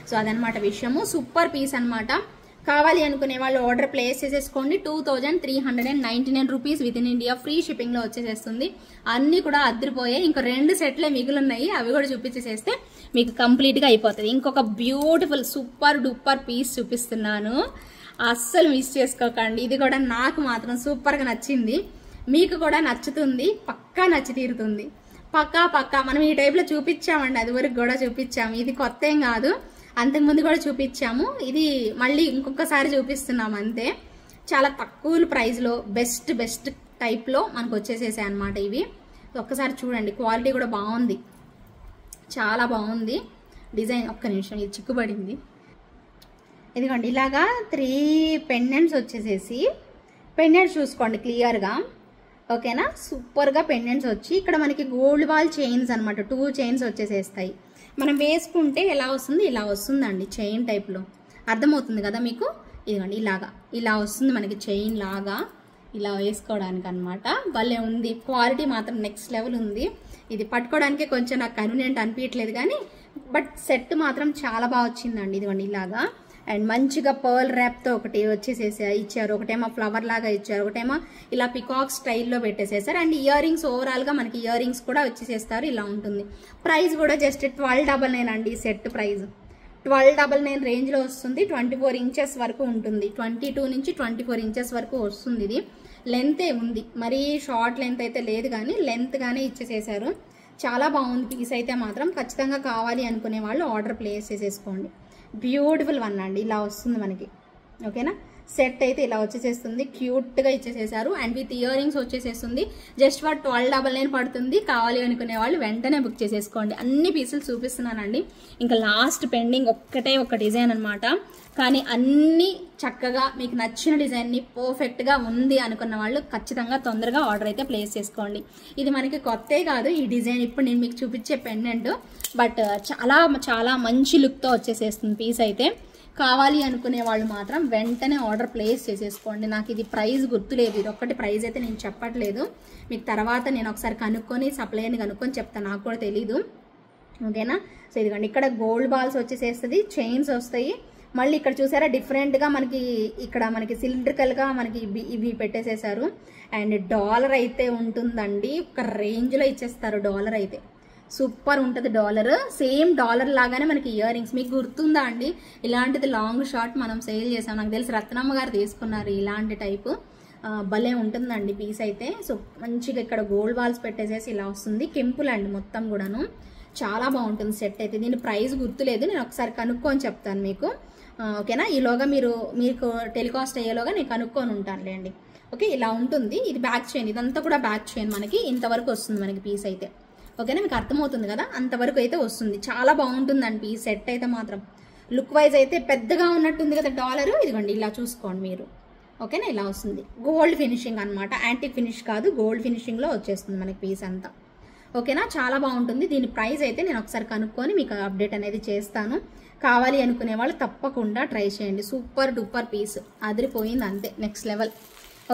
సో అదనమాట విషయము. సూపర్ పీస్ అనమాట. కావాలి అనుకునే వాళ్ళు ఆర్డర్ ప్లేస్ చేసేసుకోండి. 2399 rupees with in India, free షిప్పింగ్లో వచ్చేసేస్తుంది. అన్నీ కూడా అద్దరిపోయాయి. ఇంకో 2 సెట్లే మిగులున్నాయి, అవి కూడా చూపించేసేస్తే మీకు కంప్లీట్గా అయిపోతుంది. ఇంకొక బ్యూటిఫుల్ సూపర్ డూపర్ పీస్ చూపిస్తున్నాను, అస్సలు మిస్ చేసుకోకండి. ఇది కూడా నాకు మాత్రం సూపర్గా నచ్చింది, మీకు కూడా నచ్చుతుంది, పక్కా నచ్చి తీరుతుంది. పక్కా మనం ఈ టైప్లో చూపించామండి, అది వరకు కూడా చూపించాము. ఇది కొత్త ఏం కాదు, అంతకుముందు కూడా చూపించాము. ఇది మళ్ళీ ఇంకొకసారి చూపిస్తున్నాం అంతే. చాలా తక్కువ ప్రైస్లో బెస్ట్ టైప్లో మనకు వచ్చేసేసాయి అనమాట ఇవి. ఒక్కసారి చూడండి, క్వాలిటీ కూడా బాగుంది, చాలా బాగుంది డిజైన్. ఒక్క నిమిషం, ఇది చిక్కుబడింది. ఇదిగోండి ఇలాగా 3 పెండెంట్స్ వచ్చేసేసి, పెండెంట్స్ చూసుకోండి క్లియర్గా. ఓకేనా, సూపర్గా పెండెంట్స్ వచ్చి ఇక్కడ మనకి గోల్డ్ బాల్ చైన్స్ అనమాట, 2 చైన్స్ వచ్చేసేస్తాయి. మనం వేసుకుంటే ఎలా వస్తుంది, ఇలా వస్తుందండి చైన్ టైప్లో. అర్థమవుతుంది కదా మీకు. ఇదిగోండి ఇలా వస్తుంది మనకి చైన్ లాగా, ఇలా వేసుకోవడానికి అనమాట. భలే ఉంది, క్వాలిటీ మాత్రం నెక్స్ట్ లెవెల్ ఉంది. ఇది పట్టుకోవడానికి కొంచెం నాకు కన్వీనియంట్ అనిపించట్లేదు కానీ, బట్ సెట్ మాత్రం చాలా బాగా వచ్చిందండి. ఇదిగోండి ఇలాగా, అండ్ మంచిగా పర్ల్ ర్యాప్తో ఒకటి వచ్చేసేసి ఇచ్చారు, ఒకటేమో ఫ్లవర్ లాగా ఇచ్చారు, ఒకటేమో ఇలా పికాక్ స్టైల్లో పెట్టేసేసారు. అండ్ ఇయర్ రింగ్స్, ఓవరాల్గా మనకి ఇయర్ రింగ్స్ కూడా వచ్చేసేస్తారు. ఇలా ఉంటుంది. ప్రైస్ కూడా జస్ట్ 1299 అండి. సెట్ ప్రైస్ 1299 రేంజ్లో వస్తుంది. 24 ఇంచెస్ వరకు ఉంటుంది, 22 నుంచి 24 ఇంచెస్ వరకు వస్తుంది. ఇది లెంతే ఉంది, మరీ షార్ట్ లెంత్ అయితే లేదు కానీ లెంత్గానే ఇచ్చేసేసారు. చాలా బాగుంది పీస్ అయితే మాత్రం. ఖచ్చితంగా కావాలి అనుకునే వాళ్ళు ఆర్డర్ ప్లేస్ చేసేసుకోండి. బ్యూటిఫుల్ వన్ అండి, ఇలా వస్తుంది మనకి. ఓకేనా, సెట్ అయితే ఇలా వచ్చేసేస్తుంది, క్యూట్గా ఇచ్చేసేసారు. అండ్ విత్ ఇయర్ రింగ్స్ వచ్చేసేస్తుంది. జస్ట్ ఫర్ 1299 పడుతుంది. కావాలి అనుకునే వాళ్ళు వెంటనే బుక్ చేసేసుకోండి. అన్ని పీసులు చూపిస్తున్నానండి. ఇంకా లాస్ట్ పెండింగ్ ఒక డిజైన్ అనమాట. కానీ అన్నీ చక్కగా మీకు నచ్చిన డిజైన్ని పర్ఫెక్ట్గా ఉంది అనుకున్న వాళ్ళు ఖచ్చితంగా తొందరగా ఆర్డర్ అయితే ప్లేస్ చేసుకోండి. ఇది మనకి కొత్తే కాదు ఈ డిజైన్, ఇప్పుడు నేను మీకు చూపించే పెండెంట్, బట్ చాలా మంచి లుక్తో వచ్చేసేస్తుంది పీస్ అయితే. కావాలి అనుకునే వాళ్ళు మాత్రం వెంటనే ఆర్డర్ ప్లేస్ చేసేసుకోండి. నాకు ఇది ప్రైస్ గుర్తులేదు, ఇది ఒక్కటి ప్రైస్ అయితే నేను చెప్పట్లేదు, మీకు తర్వాత నేను ఒకసారి కనుక్కొని సప్లైని కనుక్కొని చెప్తాను, నాకు కూడా తెలీదు. ఓకేనా, సో ఇదిగోండి ఇక్కడ గోల్డ్ బాల్స్ వచ్చేసేస్తుంది, చైన్స్ వస్తాయి. మళ్ళీ ఇక్కడ చూసారా డిఫరెంట్గా మనకి ఇక్కడ మనకి సిలిండ్రికల్గా మనకి ఇవి పెట్టేసేసారు. అండ్ డాలర్ అయితే ఉంటుందండి, ఒక రేంజ్లో ఇచ్చేస్తారు. డాలర్ అయితే సూపర్ ఉంటుంది. డాలర్ సేమ్ డాలర్ లాగానే మనకి ఇయర్ రింగ్స్. మీకు గుర్తుందా అండి, ఇలాంటిది లాంగ్ షార్ట్ మనం సేల్ చేసాం, నాకు తెలిసి రత్నమ్మ గారు తీసుకున్నారు ఇలాంటి టైపు. భలే ఉంటుందండి పీస్ అయితే. సో మంచిగా ఇక్కడ గోల్డ్ బాల్స్ పెట్టేసేసి ఇలా వస్తుంది. కెంపుల్ అండి మొత్తం కూడాను, చాలా బాగుంటుంది సెట్ అయితే. దీని ప్రైస్ గుర్తులేదు, నేను ఒకసారి కనుక్కొని చెప్తాను మీకు. ఓకేనా, ఈలోగా మీకు టెలికాస్ట్ అయ్యేలోగా నేను కనుక్కొని ఉంటానులేండి. ఓకే, ఇలా ఉంటుంది. ఇది బ్యాక్ చైన్, ఇదంతా కూడా బ్యాక్ చైన్ మనకి ఇంతవరకు వస్తుంది మనకి పీస్ అయితే. ఓకేనా, మీకు అర్థమవుతుంది కదా, అంతవరకు అయితే వస్తుంది. చాలా బాగుంటుందండి ఈ సెట్ అయితే మాత్రం. లుక్ వైజ్ అయితే పెద్దగా ఉన్నట్టుంది కదా డాలర్. ఇదిగోండి ఇలా చూసుకోండి మీరు. ఓకేనా, ఇలా వస్తుంది. గోల్డ్ ఫినిషింగ్ అనమాట, యాంటిక్ ఫినిష్ కాదు, గోల్డ్ ఫినిషింగ్లో వచ్చేస్తుంది మనకి పీస్ అంతా. ఓకేనా, చాలా బాగుంటుంది. దీని ప్రైస్ అయితే నేను ఒకసారి కనుక్కొని మీకు అప్డేట్ అనేది చేస్తాను. కావాలి అనుకునే వాళ్ళు తప్పకుండా ట్రై చేయండి. సూపర్ డూపర్ పీస్, అదిరిపోయింది అంతే, నెక్స్ట్ లెవెల్.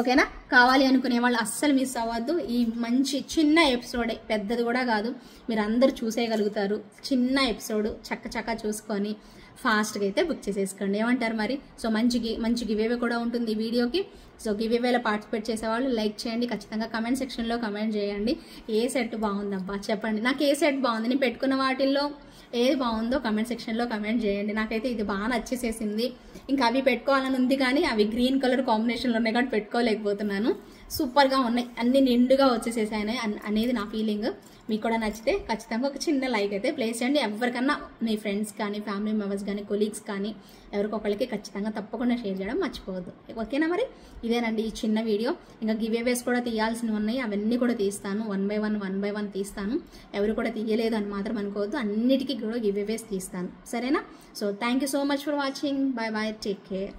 ఓకేనా, కావాలి అనుకునే వాళ్ళు అస్సలు మిస్ అవ్వద్దు. ఈ మంచి చిన్న ఎపిసోడే, పెద్దది కూడా కాదు, మీరు అందరూ చూసేయగలుగుతారు. చిన్న ఎపిసోడ్ చక్క చూసుకొని ఫాస్ట్గా అయితే బుక్ చేసేసుకోండి. ఏమంటారు మరి? సో మంచి గివేవే కూడా ఉంటుంది ఈ వీడియోకి. సో గివేవేలో పార్టిసిపేట్ చేసేవాళ్ళు లైక్ చేయండి, ఖచ్చితంగా కమెంట్ సెక్షన్లో కమెంట్ చేయండి. ఏ సెట్ బాగుందబ్బా చెప్పండి, నాకు ఏ సెట్ బాగుంది, నేను పెట్టుకున్న వాటిల్లో ఏది బాగుందో కమెంట్ సెక్షన్లో కమెంట్ చేయండి. నాకైతే ఇది బాగా నచ్చేసేసింది. ఇంకా అవి పెట్టుకోవాలని ఉంది కానీ అవి గ్రీన్ కలర్ కాంబినేషన్లో ఉన్నాయి కాబట్టి పెట్టుకోలేకపోతున్నాను. సూపర్గా ఉన్నాయి, అన్ని నిండుగా వచ్చేసేసాయి అనేది నా ఫీలింగ్. మీకు కూడా నచ్చితే ఖచ్చితంగా ఒక చిన్న లైక్ అయితే ప్లేస్ చేయండి. ఎవరికన్నా మీ ఫ్రెండ్స్ కానీ, ఫ్యామిలీ మెంబర్స్ కానీ, కొలీగ్స్ కానీ ఎవరికొకరికి ఖచ్చితంగా తప్పకుండా షేర్ చేయడం మర్చిపోవద్దు. ఓకేనా మరి? ఇదేనండి ఈ చిన్న వీడియో. ఇంకా గివేవేస్ కూడా తీయాల్సినవి ఉన్నాయి, అవన్నీ కూడా తీస్తాను. వన్ బై వన్ తీస్తాను. ఎవరు కూడా తీయలేదు అని మాత్రం అనుకోవద్దు, అన్నిటికీ కూడా గివేవేస్ తీస్తాను. సరేనా? So thank you so much for watching. Bye bye, take care.